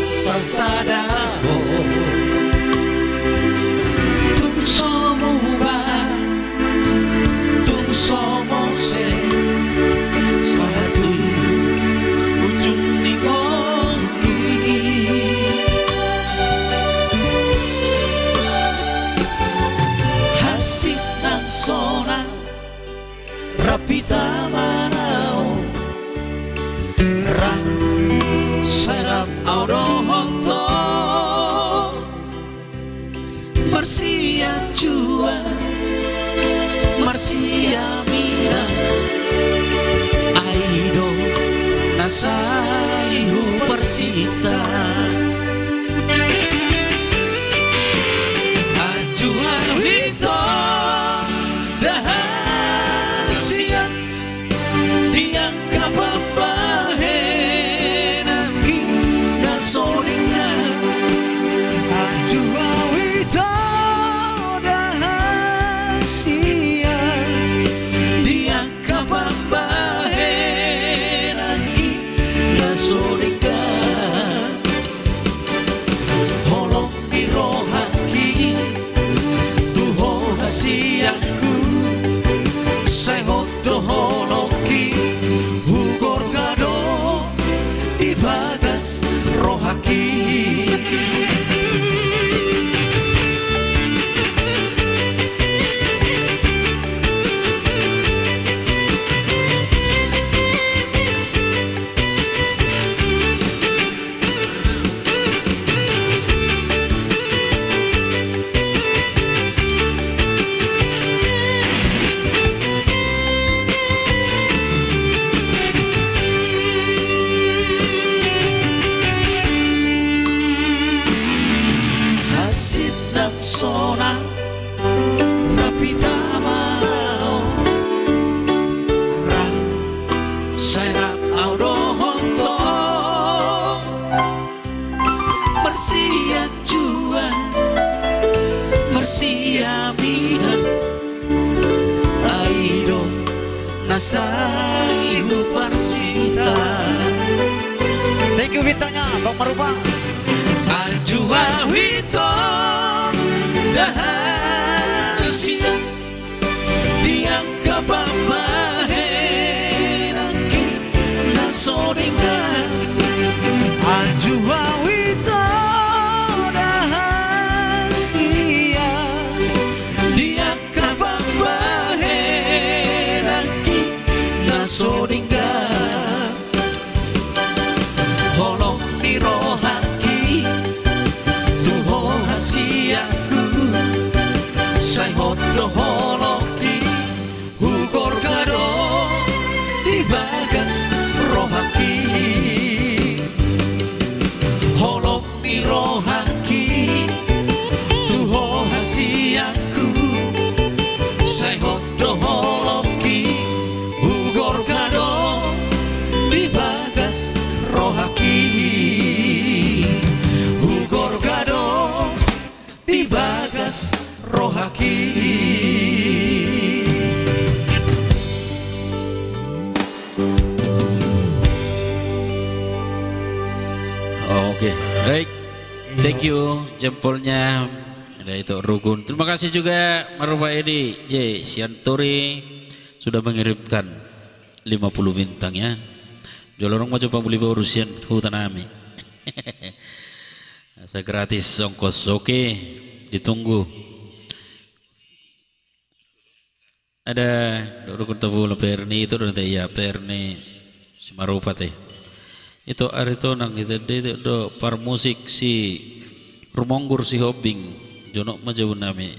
sasadabo. Tung somo ba, tung somo se, satu ujung ningong gigi. Hasik ng sona, rapita manao, rang sarap aurohoto, marsia jua, marsia mina, aido nasaihu persita. Ajuan Vito dahan siang diang kapapahenan na solingan. Ajuan Vito dahan siang diang kapapahenan na solingan. Holong di rohaki tuho hasianku sehot doholoki hugor kado di bagas rohaki. Hasit ng sona rapita mao ra sarap aurohoto marsia jua marsia mina aido nasaihu persita. Thank you bintangnya Bang Marupa. Anjua wito dahasia diang kababahenaki nasoringa Anjua wito rahasia diang kababahenaki nasoringa holong nirohaki tuho hasiaku say hodo holoki hugor kado di bagas rohaki holong nirohaki tuho hasiaku say hodo holoki hugor kado di bagas rohaki hugor kado di bagas rohaki. Oke, baik. Thank you jempolnya. Ada itu Rugun. Terima kasih juga Maruba Edi J Sianturi sudah mengirimkan 50 bintang ya. Jolorong mau coba beli urusan hutanami. Saya gratis ongkos. Oke, ditunggu. Ada Rugun Tabu Perni itu nanti ya Perni Maruba teh. Itu aritonang itu do par musik si Rumonggur si Hobing Jono majau nami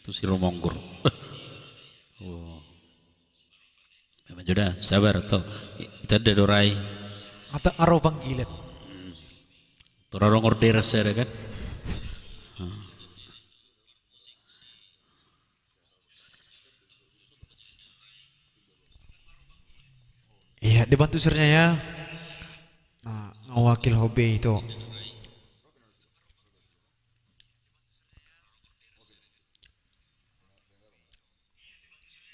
itu si Rumonggur. Oh, memang sudah sabar toh kita ada dorai atau aro panggilan. Torong order saya kan. Iya, dibantu sirnya ya. Nah, ngawakil hobi itu.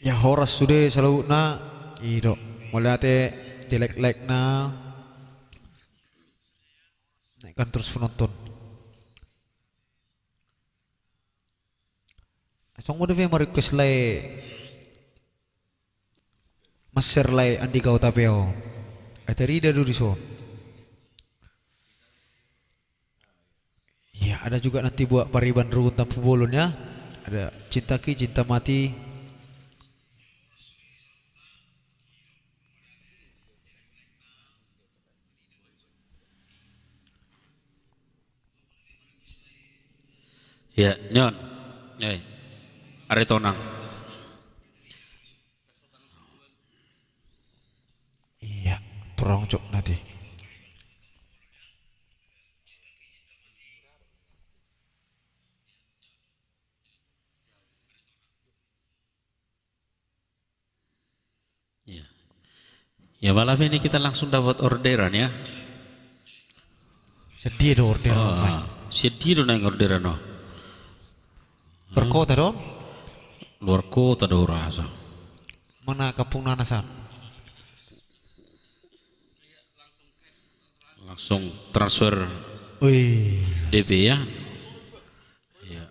Ya horas sudah selalu na ido. Mulai jelek-lek na naikkan terus penonton. Asong mo deve ma-request lay Maser lay andi kau tapeo. Aterida dulu so. Ya ada juga nanti buat pariban Rugun Tampu Bolon ya. Ada Cinta Ki, Cinta Mati. Ya, nyon. Aritonang. Iya, terong cok nanti. Ya. Ya malam ini kita langsung dapat orderan ya. Sedih do orderan. Sedih dong orderan no. Berkota dong. Luar kota do rasa. Mana kampung Nanasan? Langsung transfer Wih. DP ya. Ya.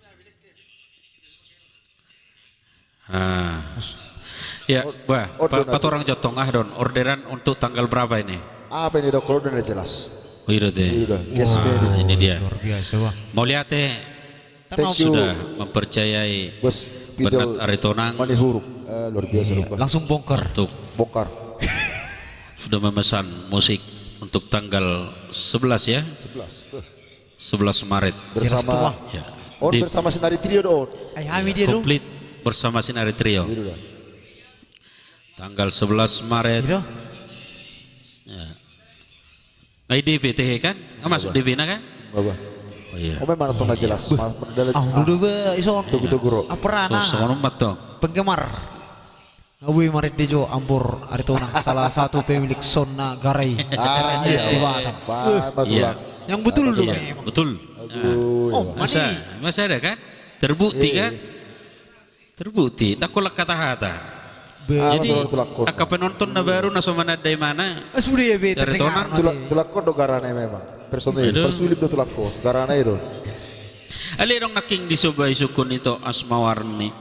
Ya, Pak orang Jotong don orderan untuk tanggal berapa ini? Apa ini dok? Kalau udah jelas. Oh iya deh. Wah, ini dia. Luar biasa wah. Mau lihat Thank you. sudah mempercayai Bos Bernat Aritonang Mani huruf. Luar biasa Iya, lupa. langsung bongkar. untuk Bongkar. sudah memesan musik untuk tanggal 11 ya. 11 Maret. Bersama. Ya. On bersama Sinari Trio dong. Ami dia dong. Komplit bersama Sinari Trio. Gitu dah. Tanggal 11 Maret. Gitu. Ya. DP teh kan? Masuk DP na kan? Baba. Oh iya. Oh memang nonton jelas. Dulu be ison. Tuh guru. Aperana. So, nomor to. Penggemar. Ngawi marit dejo Ambor Aritonang salah satu pemilik Sona Garai. Iya. Di Batam. Iya. Yang betul dulu Iya, memang. betul. Oh, Masa ada kan? Terbukti kan? Terbukti. Tak kolak kata-kata. Jadi masalah tulakon. aka penonton na baru na sumana day mana. Sudah ya be Dari terdengar. Tulakon do garana memang. Personil, Aduh. persulip do tulakon. Garana itu. Ali dong naking disubay sukun ito asmawarni.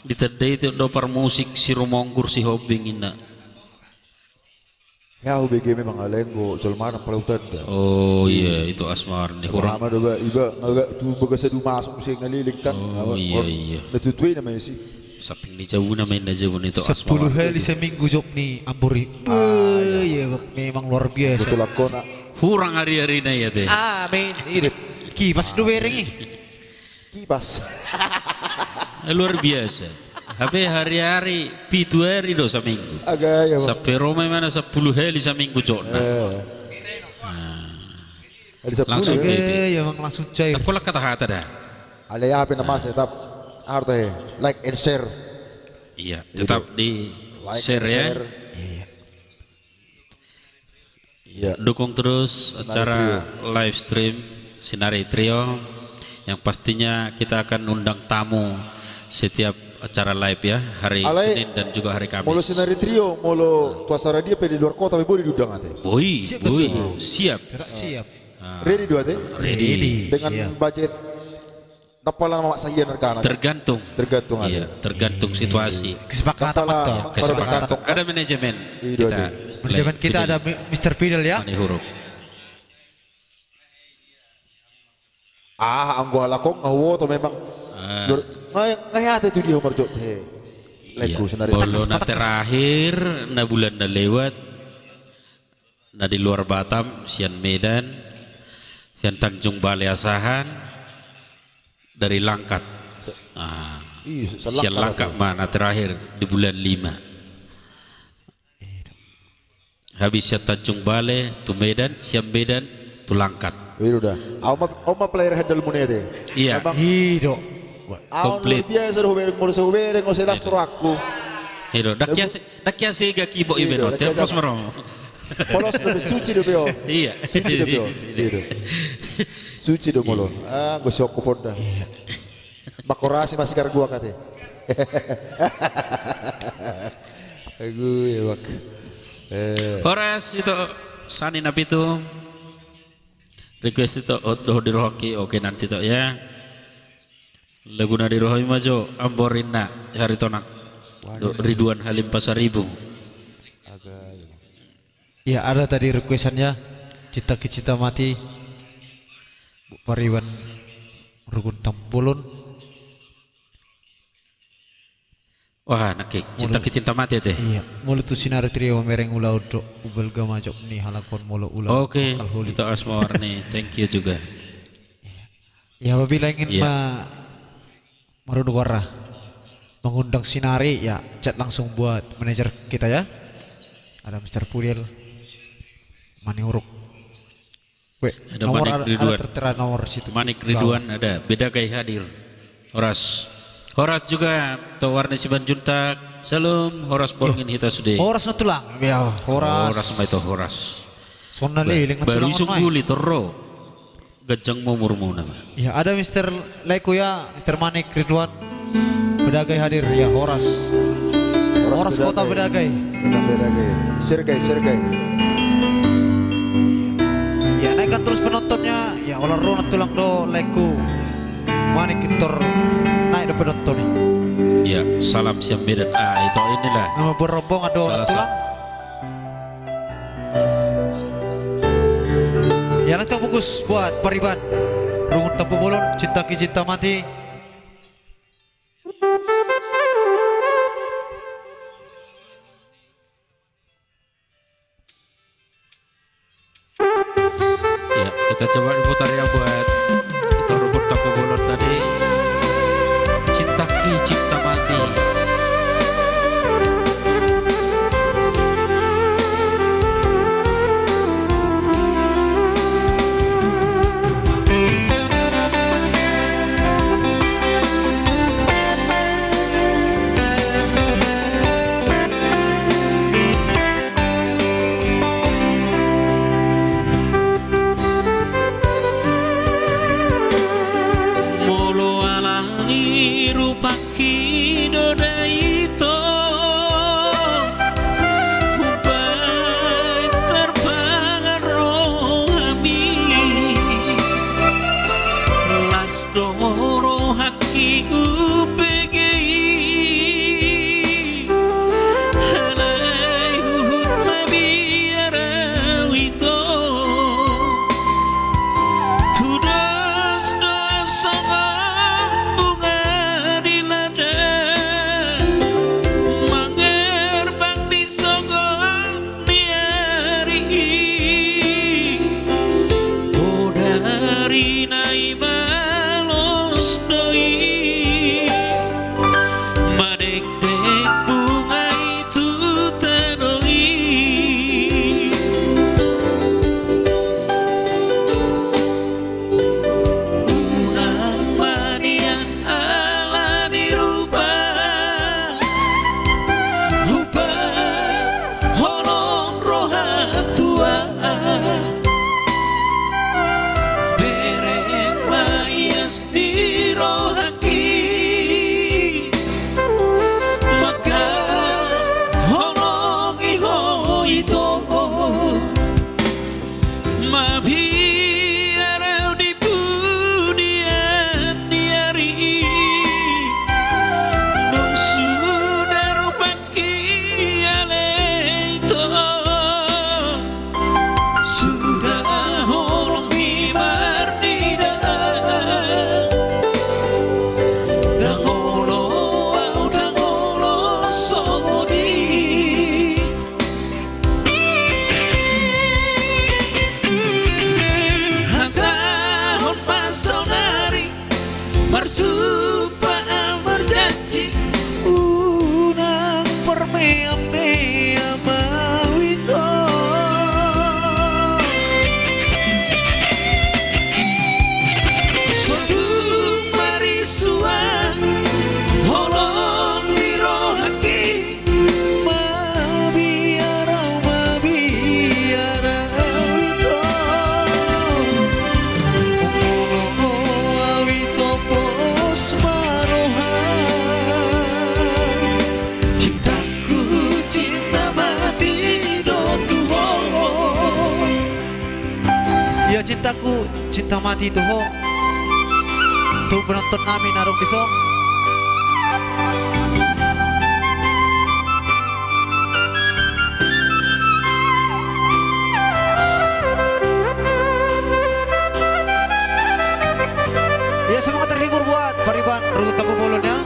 Ditadai itu do par musik si rumonggur si hobing ina. Ya UBG memang alenggo, jelmaan pelautan dah. Oh iya itu asmawarni. Kurang. Lama doa iba agak tu bagasa du masuk sing ngaliling kan. Oh, iya. Natutui namanya sih. Saping di jauh na main na jauh itu 10 asmawarni. hari seminggu job nih Amburi. Ya memang luar biasa. Betul aku nak. Kurang hari-hari na ya teh. Amin. Ini Kipas do bereng nih. kipas. Luar biasa. Tapi hari-hari pitu hari do seminggu. Agak ya. Sampai Roma mana 10 hari seminggu jona. Ada sepuluh. Langsung ya. baby. Ya emang langsung cair. Aku lah kata-kata dah. Ada ya apa nama tetap harta ya. Like and share. Iya, tetap di Like share and ya. Iya. Dukung terus acara live stream Sinari Trio yang pastinya kita akan undang tamu setiap acara live ya hari Alay, Senin dan juga hari Molo Kamis. sinari trio, molo tuasara dia di luar kota, tapi boleh diundang ate. Boy, siap. Siap. Ready dua ate. Ready. Dengan budget Napalan mamak saya nerkana. Tergantung. Tergantung ate. Iya, tergantung situasi. Kesepakatan Napala- betul. Kesepakatan. Ada manajemen Iya, kita. iya. Manajemen kita ada Mr. Fidel ya. Mani huruf. Anggo kong ngawo to memang. Ngayat itu dia umar jok. Leku sinari. Bolo na terakhir na bulan na lewat na di luar Batam sian Medan sian Tanjung Balai Asahan dari Langkat sian Langkat mana terakhir di bulan 5 habis sian Tanjung Balai tu Medan sian Medan tu Langkat. Iya udah. Oma player handle munete. Iya. Hido. Komplit. Biasa dah hubereng mulu sehubereng ngol selas turu aku. Hero dakia sega kibo Iya, ibenot ya dakia pos merom. Polos lebih suci do peo. Iya. Suci do peo. Suci do molo. Gue syok kupon dah. Makorasi masih kar gua kate. Aku ya bak. Horas itu Sani Nabi itu request itu di rohki oke nanti tuh ya laguna di rohki maju amborina hari tonak Ridwan Halim Pasaribu. Ya ada tadi requestannya Cita Mati Bu Pariwan Rugun Tampulun. Wah nakik cinta mati teh. Iya, mulut tu sinar trio mereng ulau do ubel gama jok ni halakon molo ulau. Oke bakal huli. itu Asmawarni thank you juga. Ya apabila ingin Iya. merunduk warna mengundang Sinari ya chat langsung buat manajer kita ya. Ada Mr. Pudel Mani Huruk. Ada nomor Manik Ridwan. ada tertera nomor situ. Manik Ridwan ada beda kayak hadir. Horas juga tawarni si Banjuntak. Salam Horas borongin hita sudah. Horas na tulang. Ya, Horas. Horas sama itu Horas. Sonna liling na Baru tulang isong online. guli toro. Gajang mau murmu nama. Ya ada Mr. Leko ya, Mr. Manik Ridwan. Bedagai hadir ya Horas. Horas kota Bedagai. Sedang Bedagai. Sergai. Ya naikkan terus penontonnya. Ya olah rona tulang do Leko. Manik Kitor naik do penonton nih. Ya salam siam Medan. Itu inilah. Nama berombong ada orang Salah tulang. Ya nanti bungkus buat Pariban. Rungun Tampu Bolon, Cinta Ki Cinta Mati. Ya kita coba putar ya buat kita rukun Tampu Bolon tadi. Cinta Ki Cinta Mati. Molo alangi rupaki dodaito cintaku, cinta mati itu ho. Tuh penonton kami naruh kisong. Ya semoga terhibur buat Pariban Rugut Tapu Bolon ya.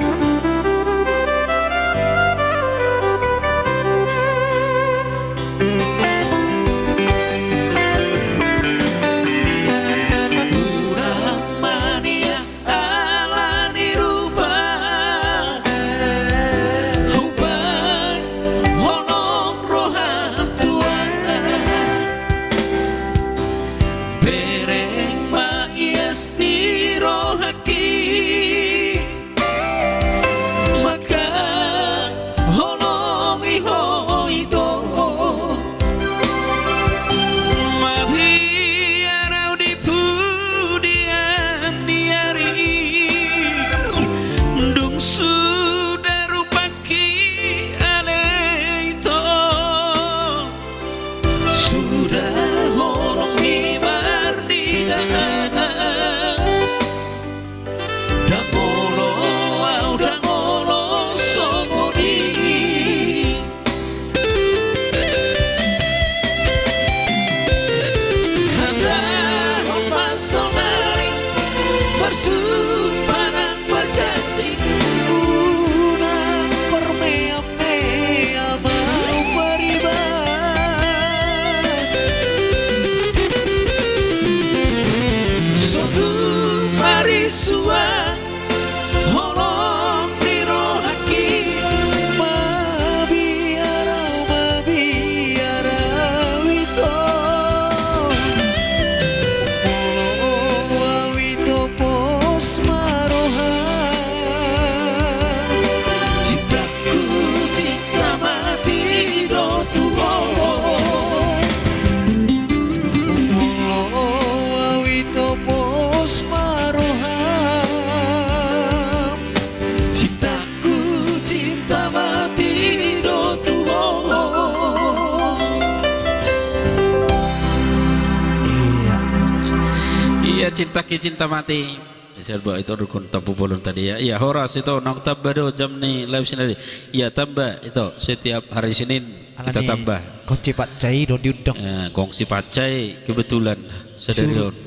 Cinta mati. Saya buat itu rukun Tapu Bolon tadi ya. Iya Horas itu nong tambah jam nih live sini. Iya tambah itu setiap hari Senin kita tambah. Kongsi pacai do diundang. Kongsi pacai kebetulan sedarion.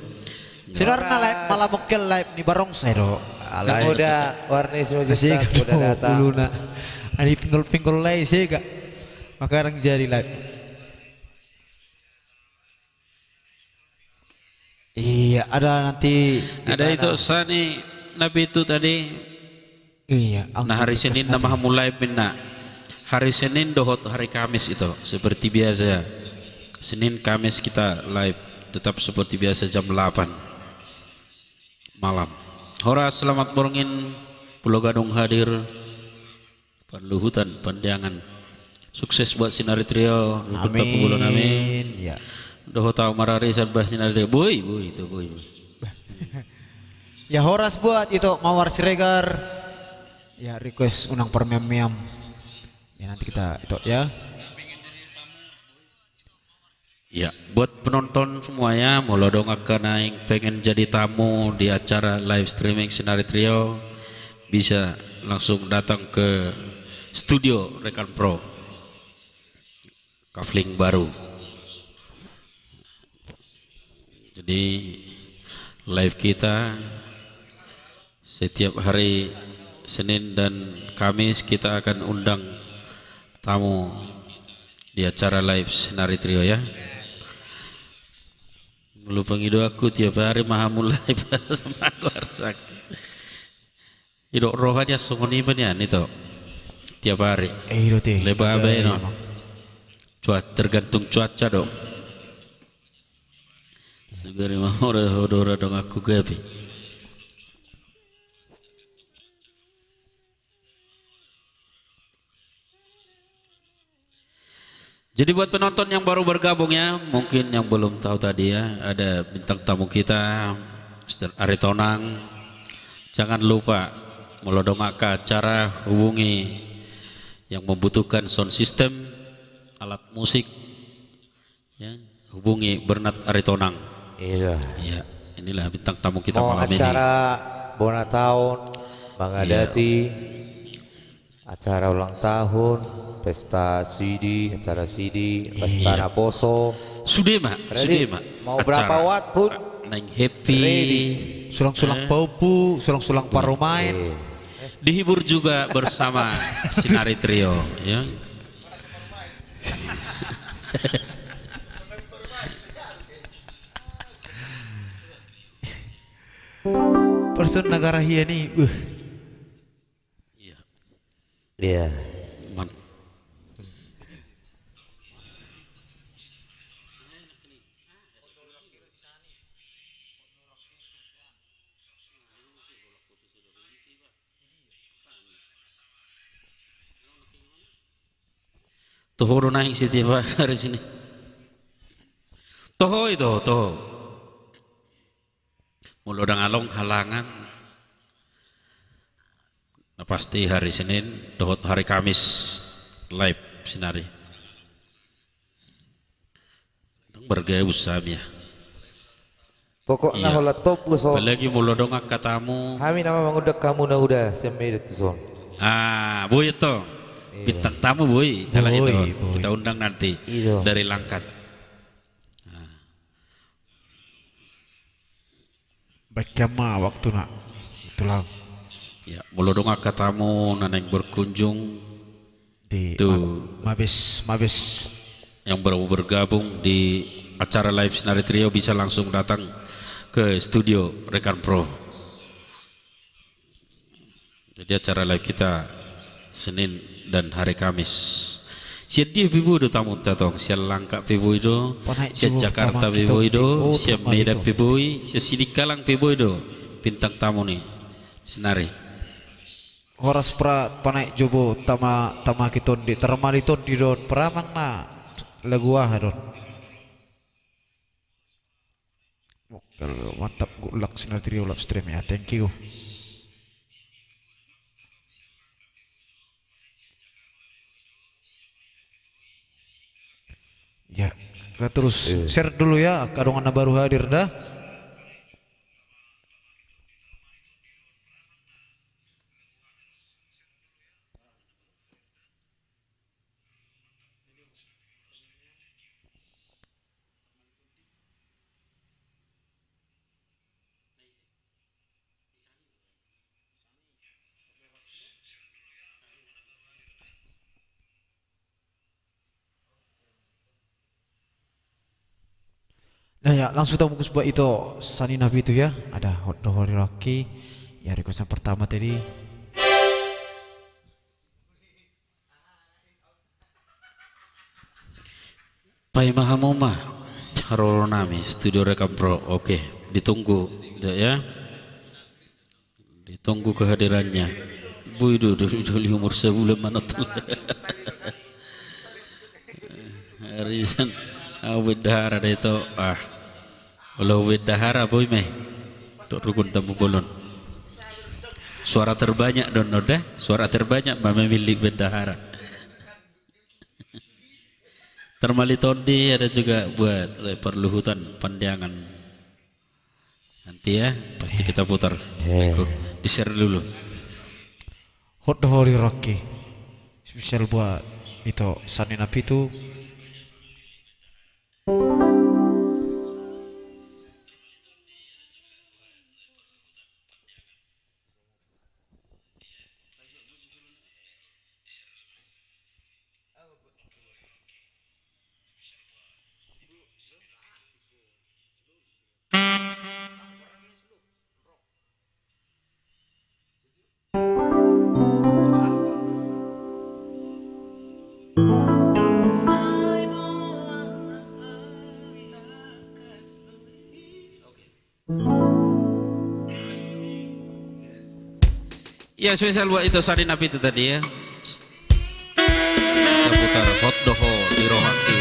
Sinar live malah mokel live nih barong saya do. Yang udah warna semua juta udah datang. Uluna. Ani pinggul lay sih gak. Maka orang jadi live. Iya, ada nanti. Ada itu Sani Nabi itu tadi. Iya. Nah hari Senin nama mulai pindah. Hari Senin dohot hari Kamis itu seperti biasa. Senin Kamis kita live tetap seperti biasa jam 8 malam. Horas selamat borongin Pulau Gadung hadir. Panluhutan pandangan. Sukses buat Sinari Trio. Amin. Amin. Ya. Doh tahu marari sabah Sinari Trio. Boy itu boy. Ya Horas buat itu Mawar Siregar. Ya request unang permiam-miam. Ya nanti kita itu ya. Ya, buat penonton semuanya, mau dong akan naik pengen jadi tamu di acara live streaming Sinari Trio, bisa langsung datang ke studio Rekan Pro, Kafling baru. Jadi live kita setiap hari Senin dan Kamis kita akan undang tamu di acara live Sinari Trio ya. Lu pengido aku tiap hari maha mulai sama aku harus sakit. Hidup rohanya sungguh nian itu tiap hari. Lebar abai no. Tergantung cuaca dong. Segera mah orang dong aku gabi. Jadi buat penonton yang baru bergabung ya, mungkin yang belum tahu tadi ya, ada bintang tamu kita, Mr. Aritonang. Jangan lupa melodong ke acara, hubungi yang membutuhkan sound system, alat musik, ya, hubungi Bernard Aritonang. Iya. Ya, inilah bintang tamu kita Mau malam ini. acara Bona tahun, menghadapi acara ulang tahun, pesta CD, acara CD, pesta Naposo. Sudah mak, Ready? sudah mak. Mau berapa watt pun Neng happy. ready. Sulang-sulang paupu, sulang-sulang paromain. Dihibur juga bersama Sinari Trio, ya. Person negara hia nih, Iya. Man- Toho udah naik sih tiba dari sini. Toho itu, toho. Mulu udah ngalong halangan. Nah, pasti hari Senin, dohot hari Kamis live Sinari. Bergaya usaha ya. Pokoknya Iya. hola top so. Apalagi mulu dong katamu. Kami nama mengudak kamu na udah semedit tuh so. Ah, boy itu. Bintang tamu boy. Kalau itu Boy. kita undang nanti Iya. dari Langkat. baik kama waktu nak. Itulah Ya, mulu dong katamu naneng berkunjung di tuh mabes. yang baru bergabung di acara live Sinari Trio bisa langsung datang ke studio Rekan Pro. Jadi acara live kita Senin dan hari Kamis. Siap dia pibu do tamu tatong, siap Langka pibu itu, Panai siap juo Jakarta tamang pibu kita itu, oh, siap tamang Medan itu. pibu, siap Sidikalang pibu itu, bintang tamu nih Sinari. Horas pra panai jobo tama kiton di termaliton di don peramang na lagu don. Kalau mantap gulak Sinari Trio live stream ya, thank you. Ya, kita terus share dulu ya, kadongan baru hadir dah. Nah ya langsung kita bungkus buat itu Sani Nabi itu ya. Ada Hot Dohori Rocky. Ya request yang pertama tadi. Pai Mahamoma Haroronami Studio Rekam Pro. Oke, ditunggu ya. Ditunggu kehadirannya. Bu itu dari umur sebulan mana tuh. Harisan awet dahara deh itu kalau awet dahara boy meh untuk rukun tamu bolon. Suara terbanyak don noda, suara terbanyak mama milik bendahara. Termali Tondi ada juga buat perluhutan pandangan. Nanti ya pasti kita putar. Di share dulu. Hot Dohori Rocky. Spesial buat itu Sani Nabi itu. Ya spesial buat itu Sari Nabi itu tadi ya. Kita putar Hot Doho di Rohaki.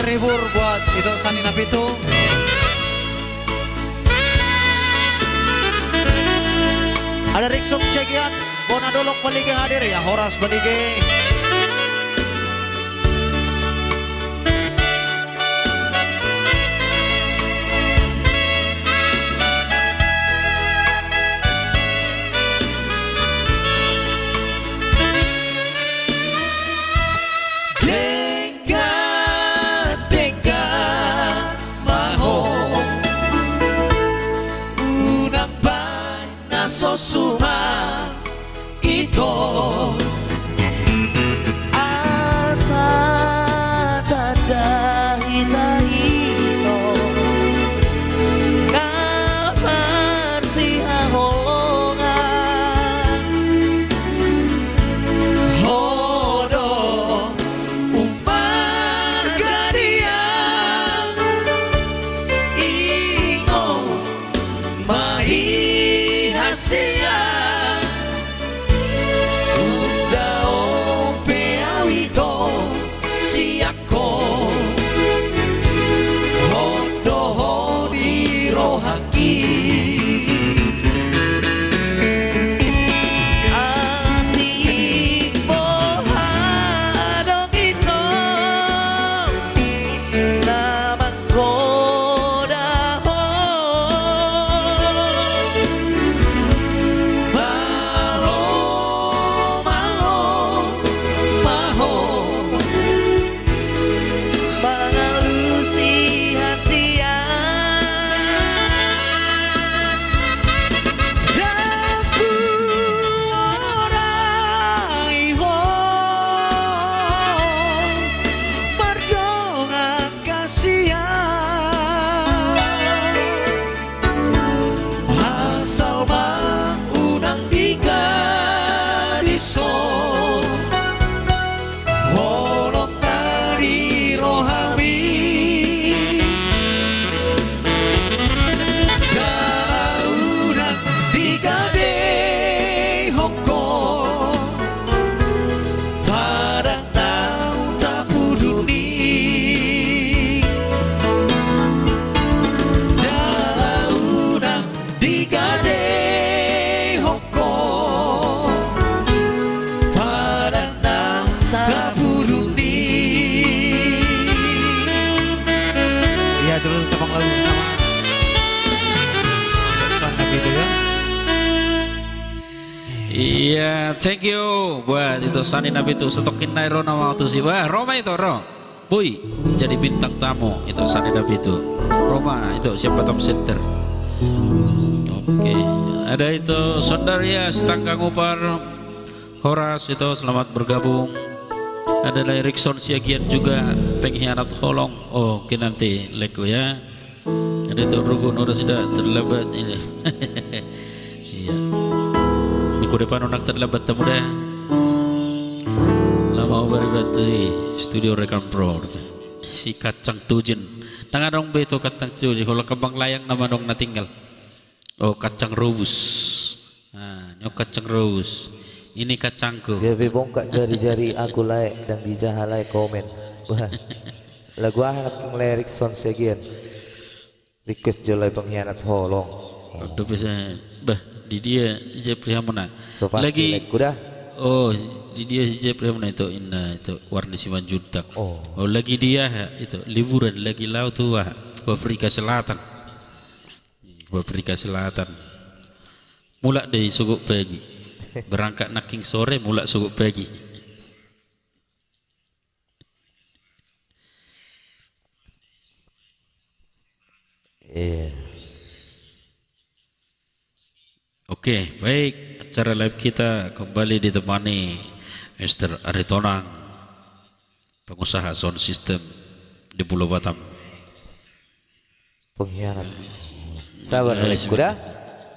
terhibur buat itu Sani Napitu. Ada Riksum Cegian, Bona Dolok Balige hadir ya, Horas Balige. Sosuma ito Iya, thank you buat itu Sani Nabi itu stokin nairo nama waktu sih. Wah, Roma itu Puy jadi bintang tamu itu Sani Nabi itu. Roma itu siapa top center. Oke, ada itu Sondaria Setangka Ngupar Horas itu selamat bergabung. Ada dari Rickson Siagian juga pengkhianat holong. Oh, oke nanti leko ya. Ada itu Rugun udah sudah terlambat ini. Iya. Minggu depan orang terlambat tamu dah. Lama beribat di studio Rekam Pro. Si kacang tujin. Tangan dong beto kacang tujin. Kalau kembang layang nama dong na tinggal. Oh kacang rebus. Nah, nyok kacang rebus. Ini kacangku. Dia bongkak jari-jari aku like dan dijahalai komen. Wah. Lagu anak yang lirik son segian. Request jolai pengkhianat holong. Udah bisa. Bah di dia je prihamuna. So pasti Lagi like kuda. oh di dia je prihamuna itu inna itu warna Simanjuntak. Oh lagi dia itu liburan lagi laut tuh Afrika Selatan. Afrika Selatan. Mulak dari suguk pagi. Berangkat naking sore mulak suguk pagi. Iya. Oke, baik. Acara live kita kembali ditemani Mr. Aritonang, pengusaha sound system di Pulau Batam. Pengkhianat. Sabar like kuda.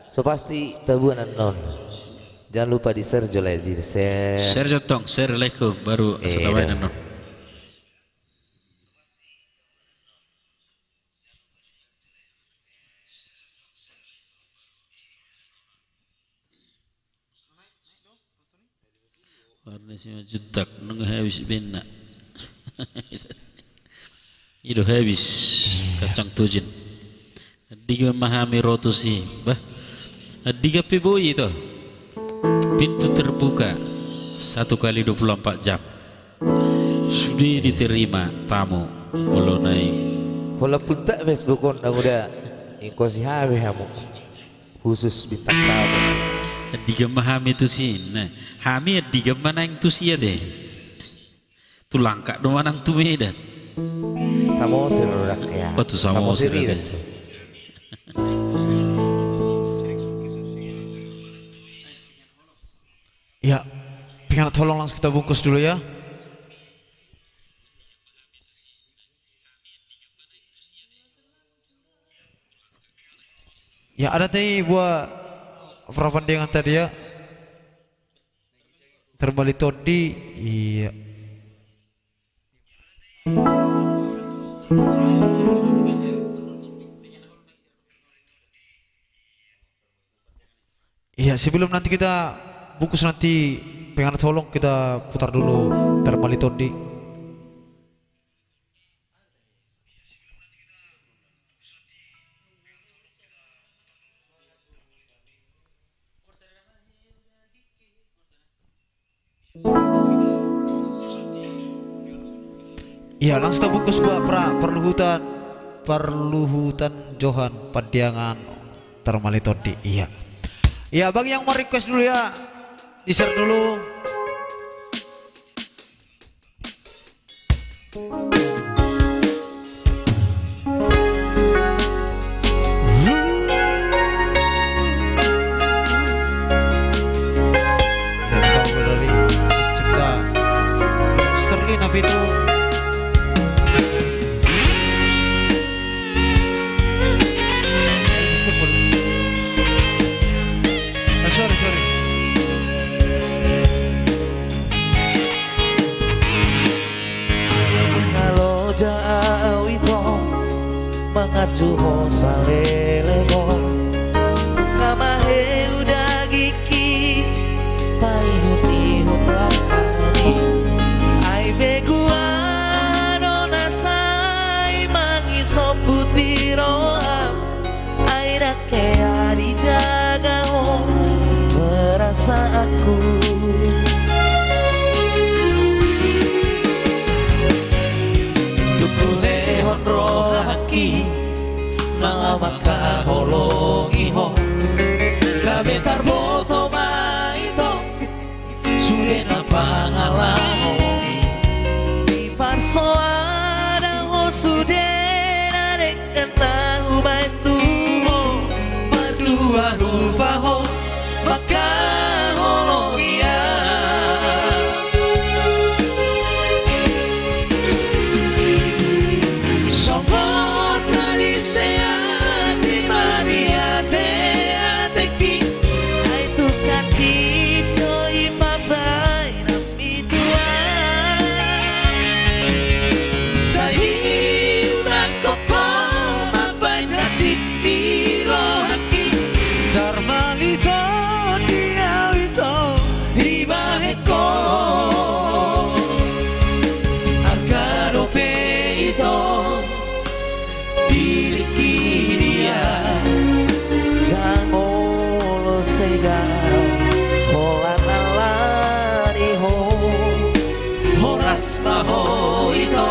So pasti tabuan non. Jangan lupa di share jolai di share. Share jatong, share like ko baru setawain non. Warna Simanjuntak nunggu habis benak. Itu habis kacang tujin. Diga memahami rotusi, bah. Diga piboi itu. Pintu terbuka 1 kali 24 jam. Sudah diterima tamu belum naik. Walaupun tak Facebook on udah ingko si habe kamu khusus bintang tamu. Diga memahami itu sih. Nah, hami diga manang tu sih deh. Tu langkah do manang tu medan. Samosir udah ya. Oh tu samosir. Ya, pengkhianat holong langsung kita bungkus dulu ya. Ya ada tadi buat perpandangan tadi ya. Terbalik todi, iya. Iya sebelum nanti kita bungkus nanti pengkhianat holong kita putar dulu terbalik todi. Iya langsung kita bungkus buat perluhutan Johan Padiangan Termalitodi. Iya. Iya bagi yang mau request dulu ya di share dulu. Dari Cipta Sterling apa itu? Sorry. Kalau jauh itu mengacu salelego kamahe udah gigi payuti hulakani ai beguano nasai mangiso putiro ai rakea dijaga merasa aku Tukulehon rohaki Nalamat ka holongi ho Kabetar boto maito diriki dia Jangolo segal Holana lari ho horas maho ito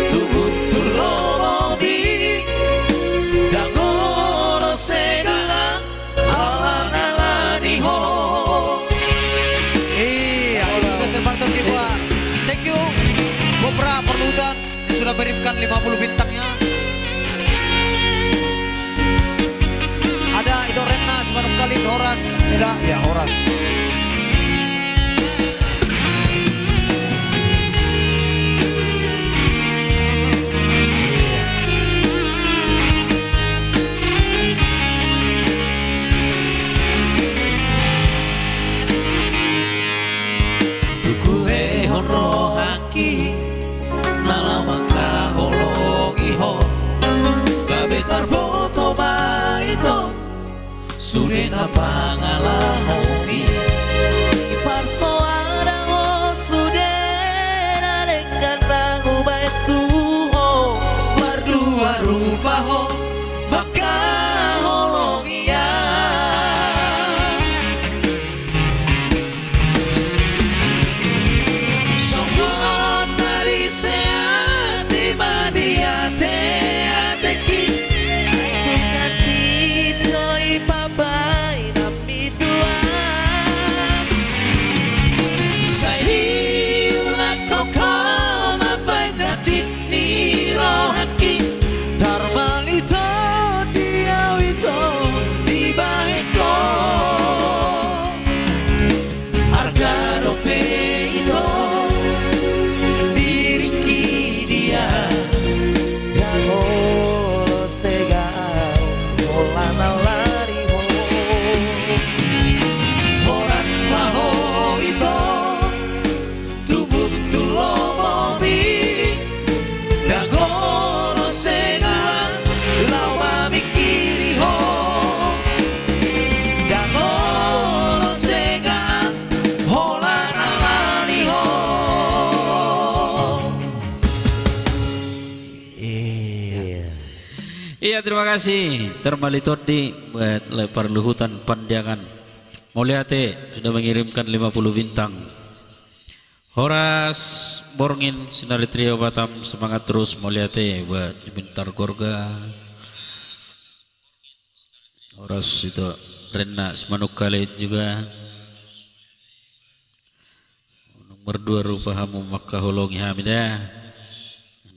tubut tulobi dangono segala alana lani ho. Iya, itu kan Barton Tiba. Thank you Bopra Perlutan yang sudah berikan 50 bintangnya. Ada itu Rena sebanyak kali Horas, ya Horas. Kue honro haki nalamaka holongi ho babetar foto ba ito surena pangalah homi Parso ada ho sudena dengan rangu baitu ho berdua rupa ho maka holongia sombong dari seati maniate ateki Dengan cito ipabai nami tua Saidi ulako kama pagdatit ni rohaki Darmalito dia wito di baheko Argaro pe ito diriki dia Jangolo segal Holana lari ho Horas maho ito tubuk tulomobi Dagono segal lawa mikiri ho Dagono segal holana lani ho. Iya. Iya, terima kasih Termalitodi buat lepar luhutan pandangan. Mulyate sudah mengirimkan 50 bintang. Horas Borngin Sinari Trio Batam semangat terus Mulyate buat Bentar Gorga. Horas itu Rena Semanuk Khalid juga. Nomor 2 Rupahamu Makkah Holongi Hamidah.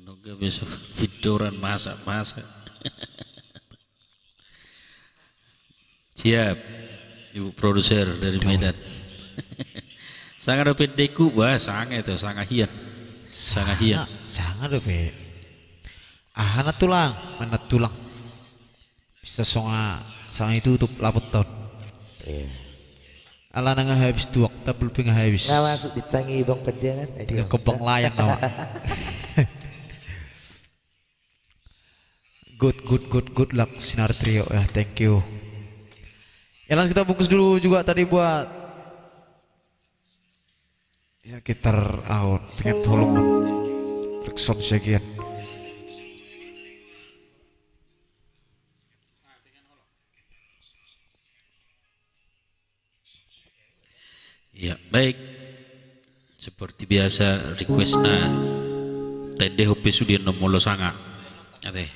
Noga besok hiduran masak-masak. Siap Ibu produser dari Medan. Sangat dapat deku, wah sangat itu, sangat hian. Sangat hian. Sangat deh be. Mana tulang. Bisa songa itu tutup laput tahun. Ala nang habis tuak, tapi belum habis. Nggak masuk ditangi bang pediangan Tiga kebang layang nawa. Good luck Sinar Trio ya, thank you. Ya langsung kita bungkus dulu juga tadi buat ya kita out pengen tolongan Rexon sekian. Ya baik, seperti biasa requestnya Tende Hopi Sudirno Molo Sanga. Ate.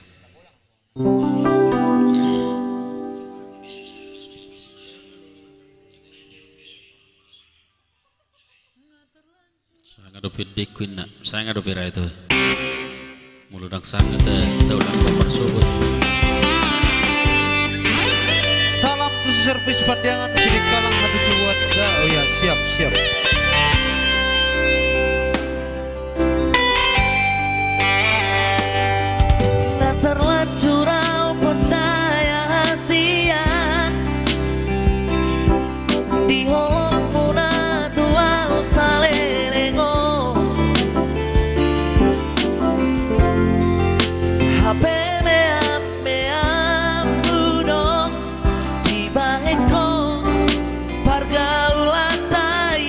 Sangat dopi dekuin nak, sangat dopi ra itu. Muludang sangat daulang kopar sobot. Salam tuh servis pandangan sini kalang hati buat. Oh ya siap. Terlanjur percaya hasian di holong puna tua salelego HP meam duduk di baheko pergaulan tai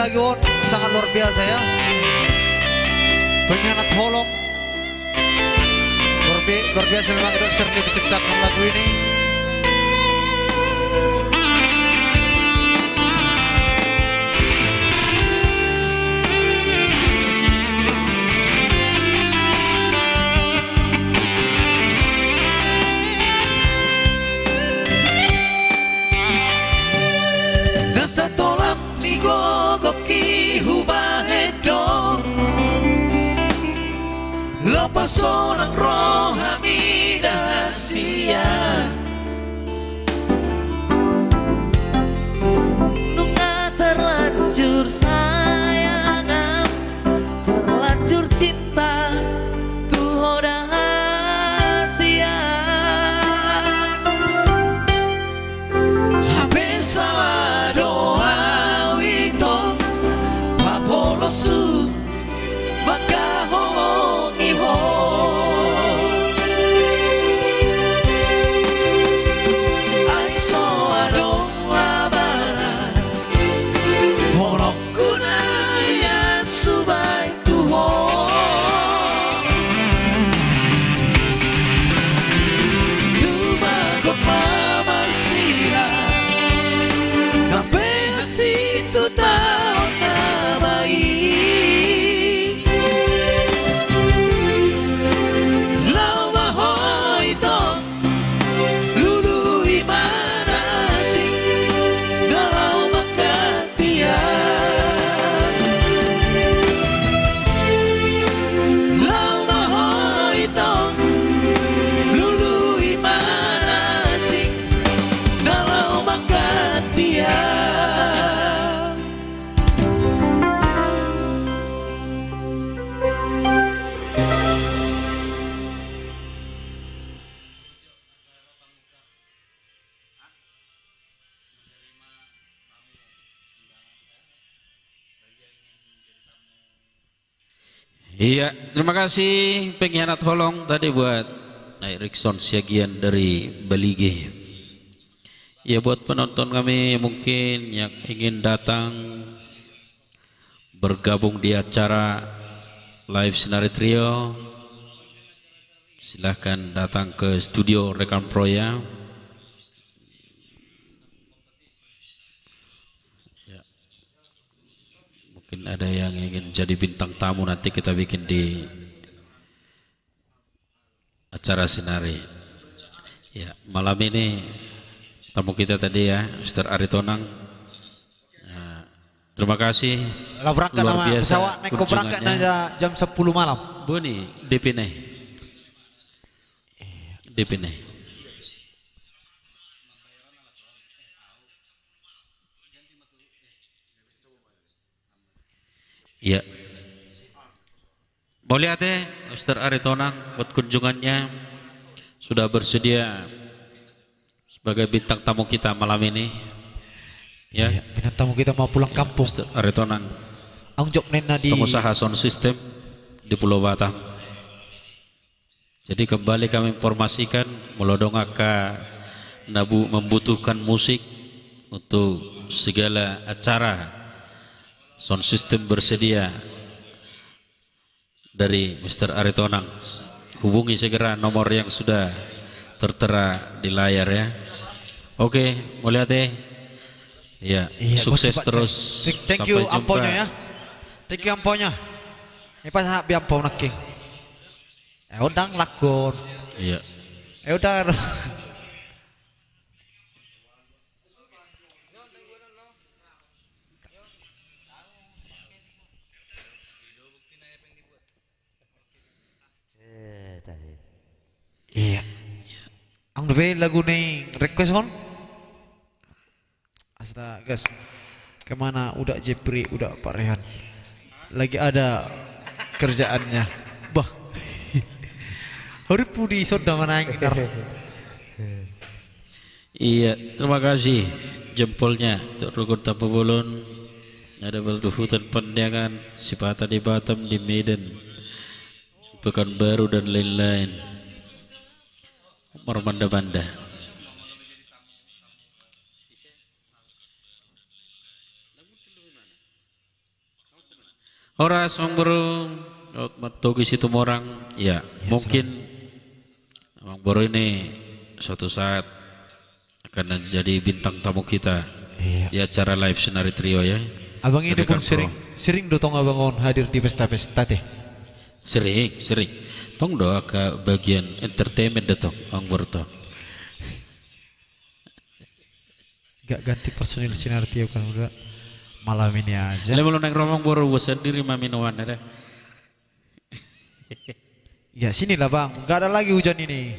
lagi on, sangat luar biasa ya. Pengkhianat Holong. Luar biasa memang itu sering menciptakan lagu ini. Nasa tolak ni gogoki hubahedo Lopaso ng rohami dahasia Nunga terlanjur sayangam Terlanjur cinta tuho dahasia Habis salah doa wito Papolosu maka holong iho Ay so adong labanan Holong kunaya subay tuho Tumagot mamarsira Sampai situ tahun nabai Lau mahoy to Lului manasing Galau makatian Lau mahoy to Lului manasing Galau makatian Iya, terima kasih Pengkhianat Holong tadi buat Erikson Siagian dari Belige. Ya buat penonton kami mungkin yang ingin datang bergabung di acara Live Sinari Trio, silahkan datang ke studio Rekan Proya. Mungkin ada yang ingin jadi bintang tamu, nanti kita bikin di acara Sinari. Ya, malam ini tamu kita tadi ya, Mr. Aritonang. Nah, terima kasih. Lah berangkat Luar nama biasa pesawat naik ke berangkat kunjungannya. aja jam 10 malam. Bu nih, DP nih. DP nih. Iya. Mau lihat ya, Mr. Aritonang buat kunjungannya sudah bersedia sebagai bintang tamu kita malam ini. Ya, Iya, bintang tamu kita mau pulang kampung. Mr. Aritonang, Ang job nena di pengusaha sound system di Pulau Batam. Jadi kembali kami informasikan Melodong Aka Nabu membutuhkan musik untuk segala acara. Sound system bersedia dari Mr. Aritonang. Hubungi segera nomor yang sudah tertera di layar ya. Oke, mau lihat ya? Ya, Iya, sukses gua coba terus. cek. Thank Sampai you jumpa. amponya ya. Thank you amponya. Ini pas habi ampau naking. Udah lakon. Iya. Udah. Iya. Ang debe lagu nih request on. Astaga, guys. Kemana udah Jepri, udah Pak Rehan. Lagi ada kerjaannya. Bah. Hari pudi sudah mana yang Iya, terima kasih jempolnya untuk Rukun Tapu Bolon. Ada berduhutan Pandangan, Sipata di Batam, di Medan, Pekanbaru dan lain-lain. Marmanda-manda. Horas Mang Bro, Togi situ orang, ya, mungkin Mang Bro ini suatu saat akan jadi bintang tamu kita di acara live Senari Trio ya. Abang ini pun Pro. sering dotong abang on hadir di pesta-pesta teh. Sering. Tong doa ke bagian entertainment datang Mang Bro toh. Gak ganti personil Sinar Trio kan udah malam ini aja. Lalu naik Mang Bro sendiri maminuan ada. Ya sini lah bang, gak ada lagi hujan ini.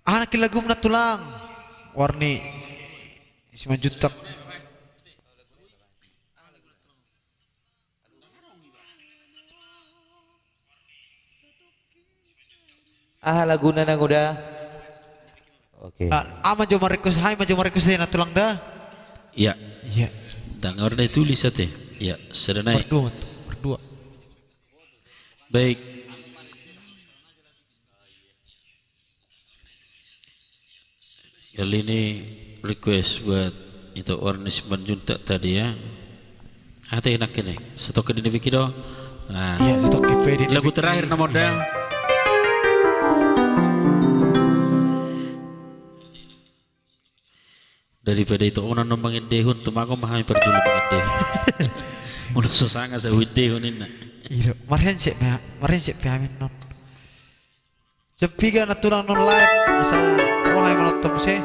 Anak lagu menatulang, warni si majutak. Laguna nang udah. Oke. Ama jo marekus hai ma jo marekus teh natulang dah. Iya. Iya. Dan orang tulis teh. Ya, serenai. Berdua. Baik. Kali ini request buat itu Ornis Banjunta tadi ya. Hati enak ini. Satu ke dini Vikido. Nah, Iya, stok KP di lagu terakhir nomor modal. Daripada itu orang nombangin dehun, tumaku mahami perjulu dengan dehun. Mula sesanga sa dehun ini. Iya, marian sih amin non. Jepiga natulang non live asa rohai manotom sih.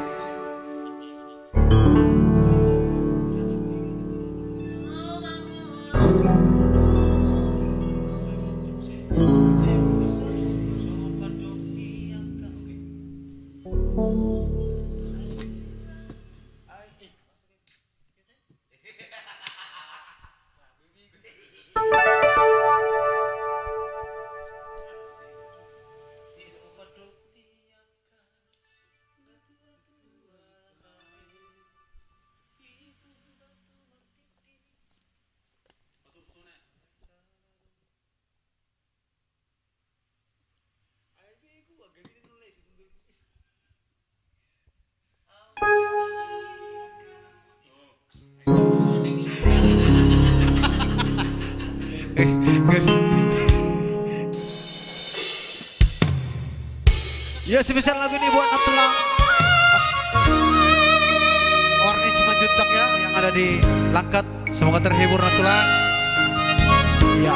Ya sebesar lagu ini buat Natulang Warni Simanjuntak ya yang ada di Langkat. Semoga terhibur Natulang. Ya.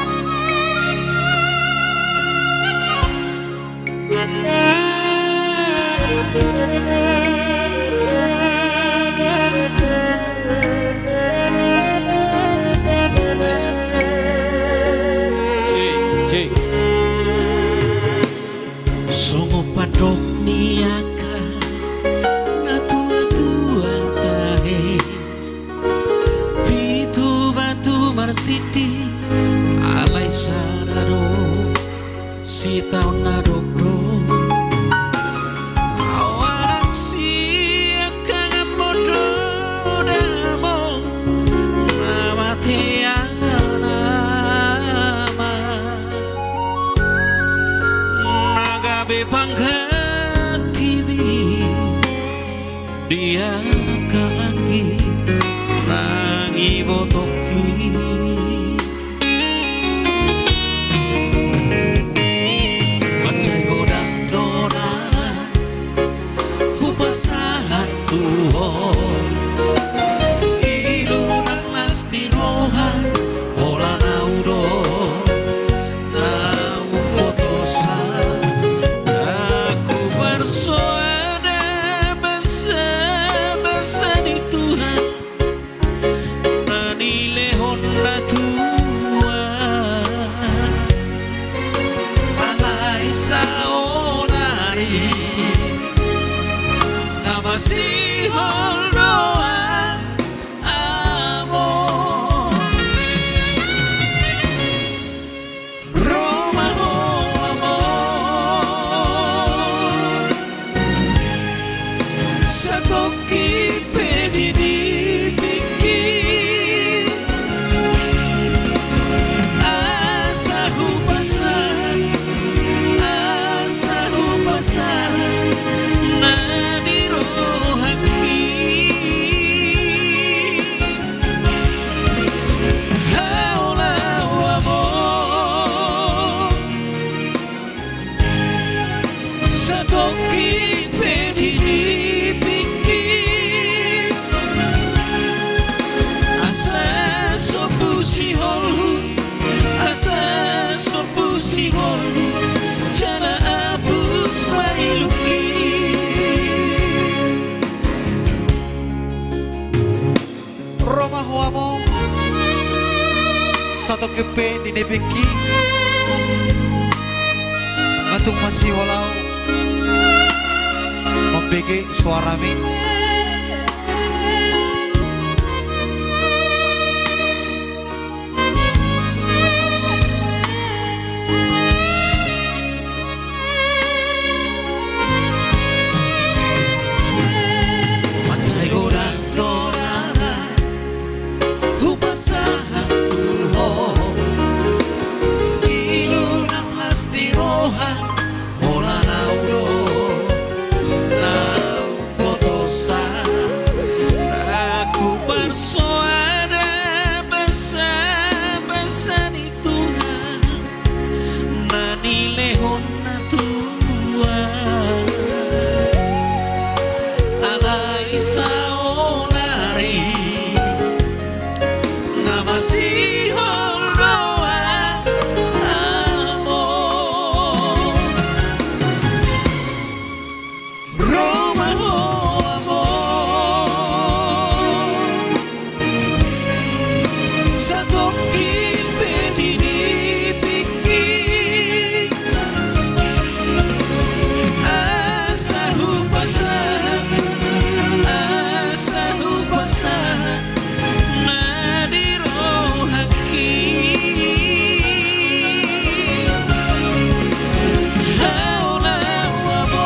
Songo padok niaka na tua-tua tahe Pitu batu martiti alai sararo si tau nadokro awarak si akang podo damo nama tiana Nagabe pangkatimi dia kaanggi nangi botoki Bacai godang donaran Hupasahat tuho Ilunang lastirohan Ola naudo Tau fotosan Aku bersoada Basa di Tuhan Nani lehon na tua Alay saonari Nama si holdoa amor Roma amor Sa koki pedini pikir Asa hupasan na dirohaki Satoki pedini pikir asa sopu si holu asa sopu si holu jana abus mailuki Roma huamo satu kepe di nepeki ngantung masih walau membege suara mi Mancai godang-godangan Hubasahan Tuhan Ilunang lastirohan Mola naudo Nau potosan Aku bersuara Besar-besar di Tuhan Nanilehon na Tuhan Alay sa onari na masihol doa amor Roma ho amor sa toki pedini pikir asa hubasan asa hubasan nadirohaki haula wabon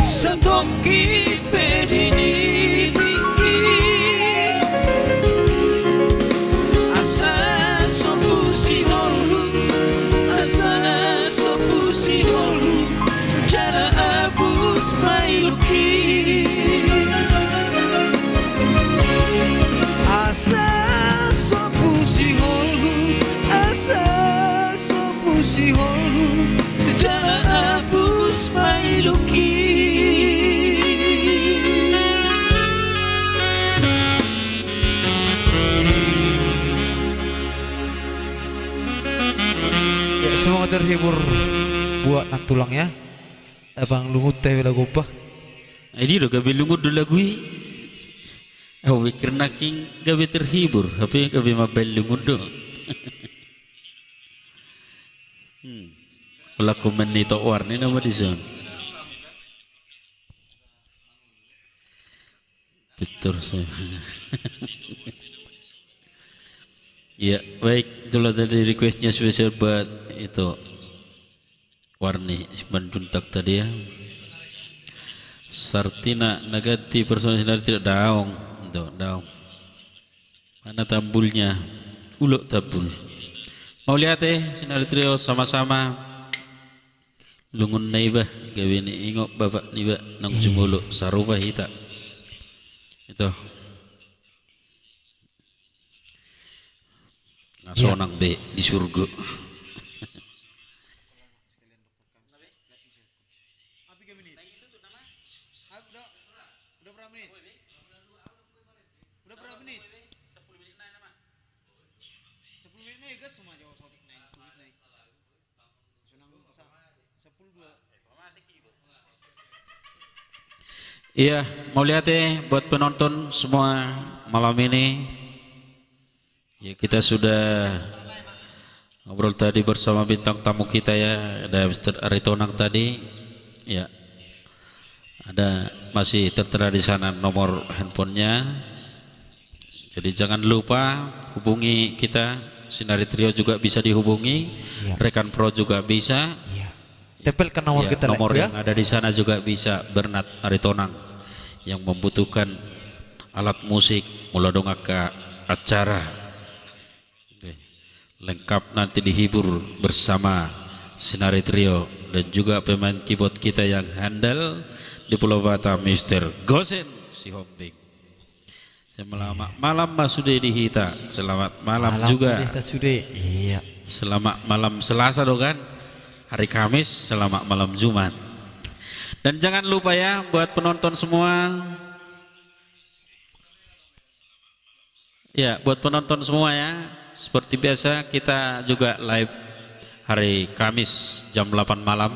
satoki pedini pikir asa sopu si holu asa sopu si holu cara abus mailuki asa sopu si holu asa sopu si holu cara abus mailuki ya semoga terhibur buat nak tulang ya abang lungut teh lagu apa Ini udah gabi lungut dulu lagu ini. Aku pikir naking gabi terhibur, tapi gabi mabel lungut do. Kalau aku menito warni nama di sana. Betul saya. Ya baik, itulah tadi requestnya spesial buat itu warni Banduntak tadi ya. Sartina nagati personal sinar tidak daong, itu daong. Mana tambulnya? Uluk tabul. Mau lihat sinar trio sama-sama. Lungun naibah gawe ni ingok bapak niba nang jumuluk sarupa hita. Itu. Nasonang be di surga. Iya, mau lihat buat penonton semua malam ini. Ya kita sudah ngobrol tadi bersama bintang tamu kita ya, ada Mr. Aritonang tadi. Ya, ada masih tertera di sana nomor handphonenya. Jadi jangan lupa hubungi kita. Sinari Trio juga bisa dihubungi. Ya. Rekan Pro juga bisa. Iya. Tempelkan nomor Ya, kita nomor ya. yang ada di sana juga bisa Bernat Aritonang yang membutuhkan alat musik mulai dongak ke acara. Oke. Lengkap nanti dihibur bersama Sinari Trio dan juga pemain keyboard kita yang handal di Pulau Batam Mr. Gosen Sihombing. Selamat malam Mas Sudi Hita. Selamat malam juga. Kita sudah. Iya. Selamat malam Selasa dong kan. Hari Kamis, selamat malam Jumat. Dan jangan lupa ya buat penonton semua. Ya, buat penonton semua ya. Seperti biasa kita juga live hari Kamis jam 8 malam.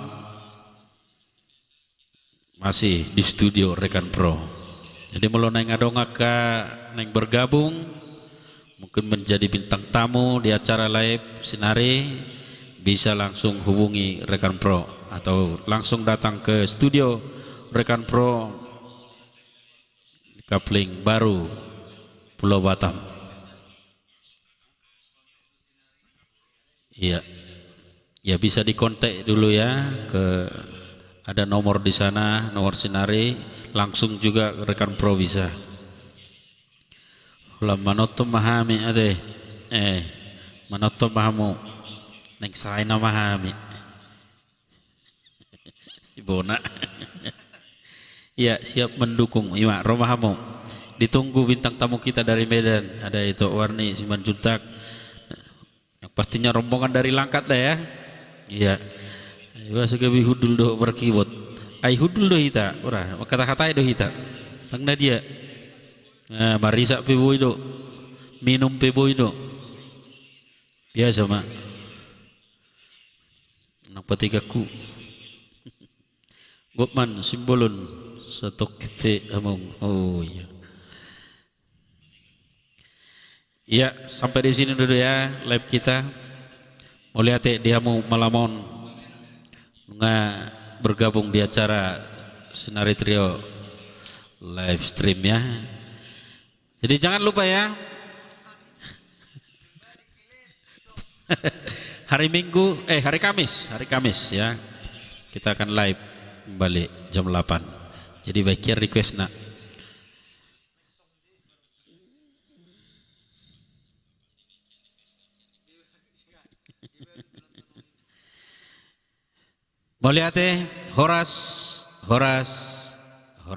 Masih di studio Rekan Pro. Jadi mau neng adongaka neng bergabung mungkin menjadi bintang tamu di acara live Sinari, bisa langsung hubungi Rekan Pro atau langsung datang ke studio Rekan Pro Kapling Baru Pulau Batam. Iya. Ya bisa dikontak dulu ya ke ada nomor di sana, nomor Sinari, langsung juga Rekan Pro bisa. Ulam manotom mahami ade, manotom mahamu, neng saina mahami, si Bona. Ya siap mendukung, ima romahamu. Ditunggu bintang tamu kita dari Medan, ada itu Warni Simanjuntak. Yang pastinya rombongan dari Langkat dah ya. Iya. Iwa segabi hudul do berkibot. Ai hudul do hita, ora kata-kata do hita. Sang Nadia. Nah, marisa pebo itu. Minum pebo itu. Biasa mak. Nang patigaku. Gopman simbolon satok pe among. Oh iya. Iya, sampai di sini dulu ya live kita. Mau lihat dia mau malamon bergabung di acara Sinari Trio live stream ya. Jadi jangan lupa ya. Hari Kamis ya. Kita akan live kembali jam 8. Jadi baiknya request nak. Mau lihat Horas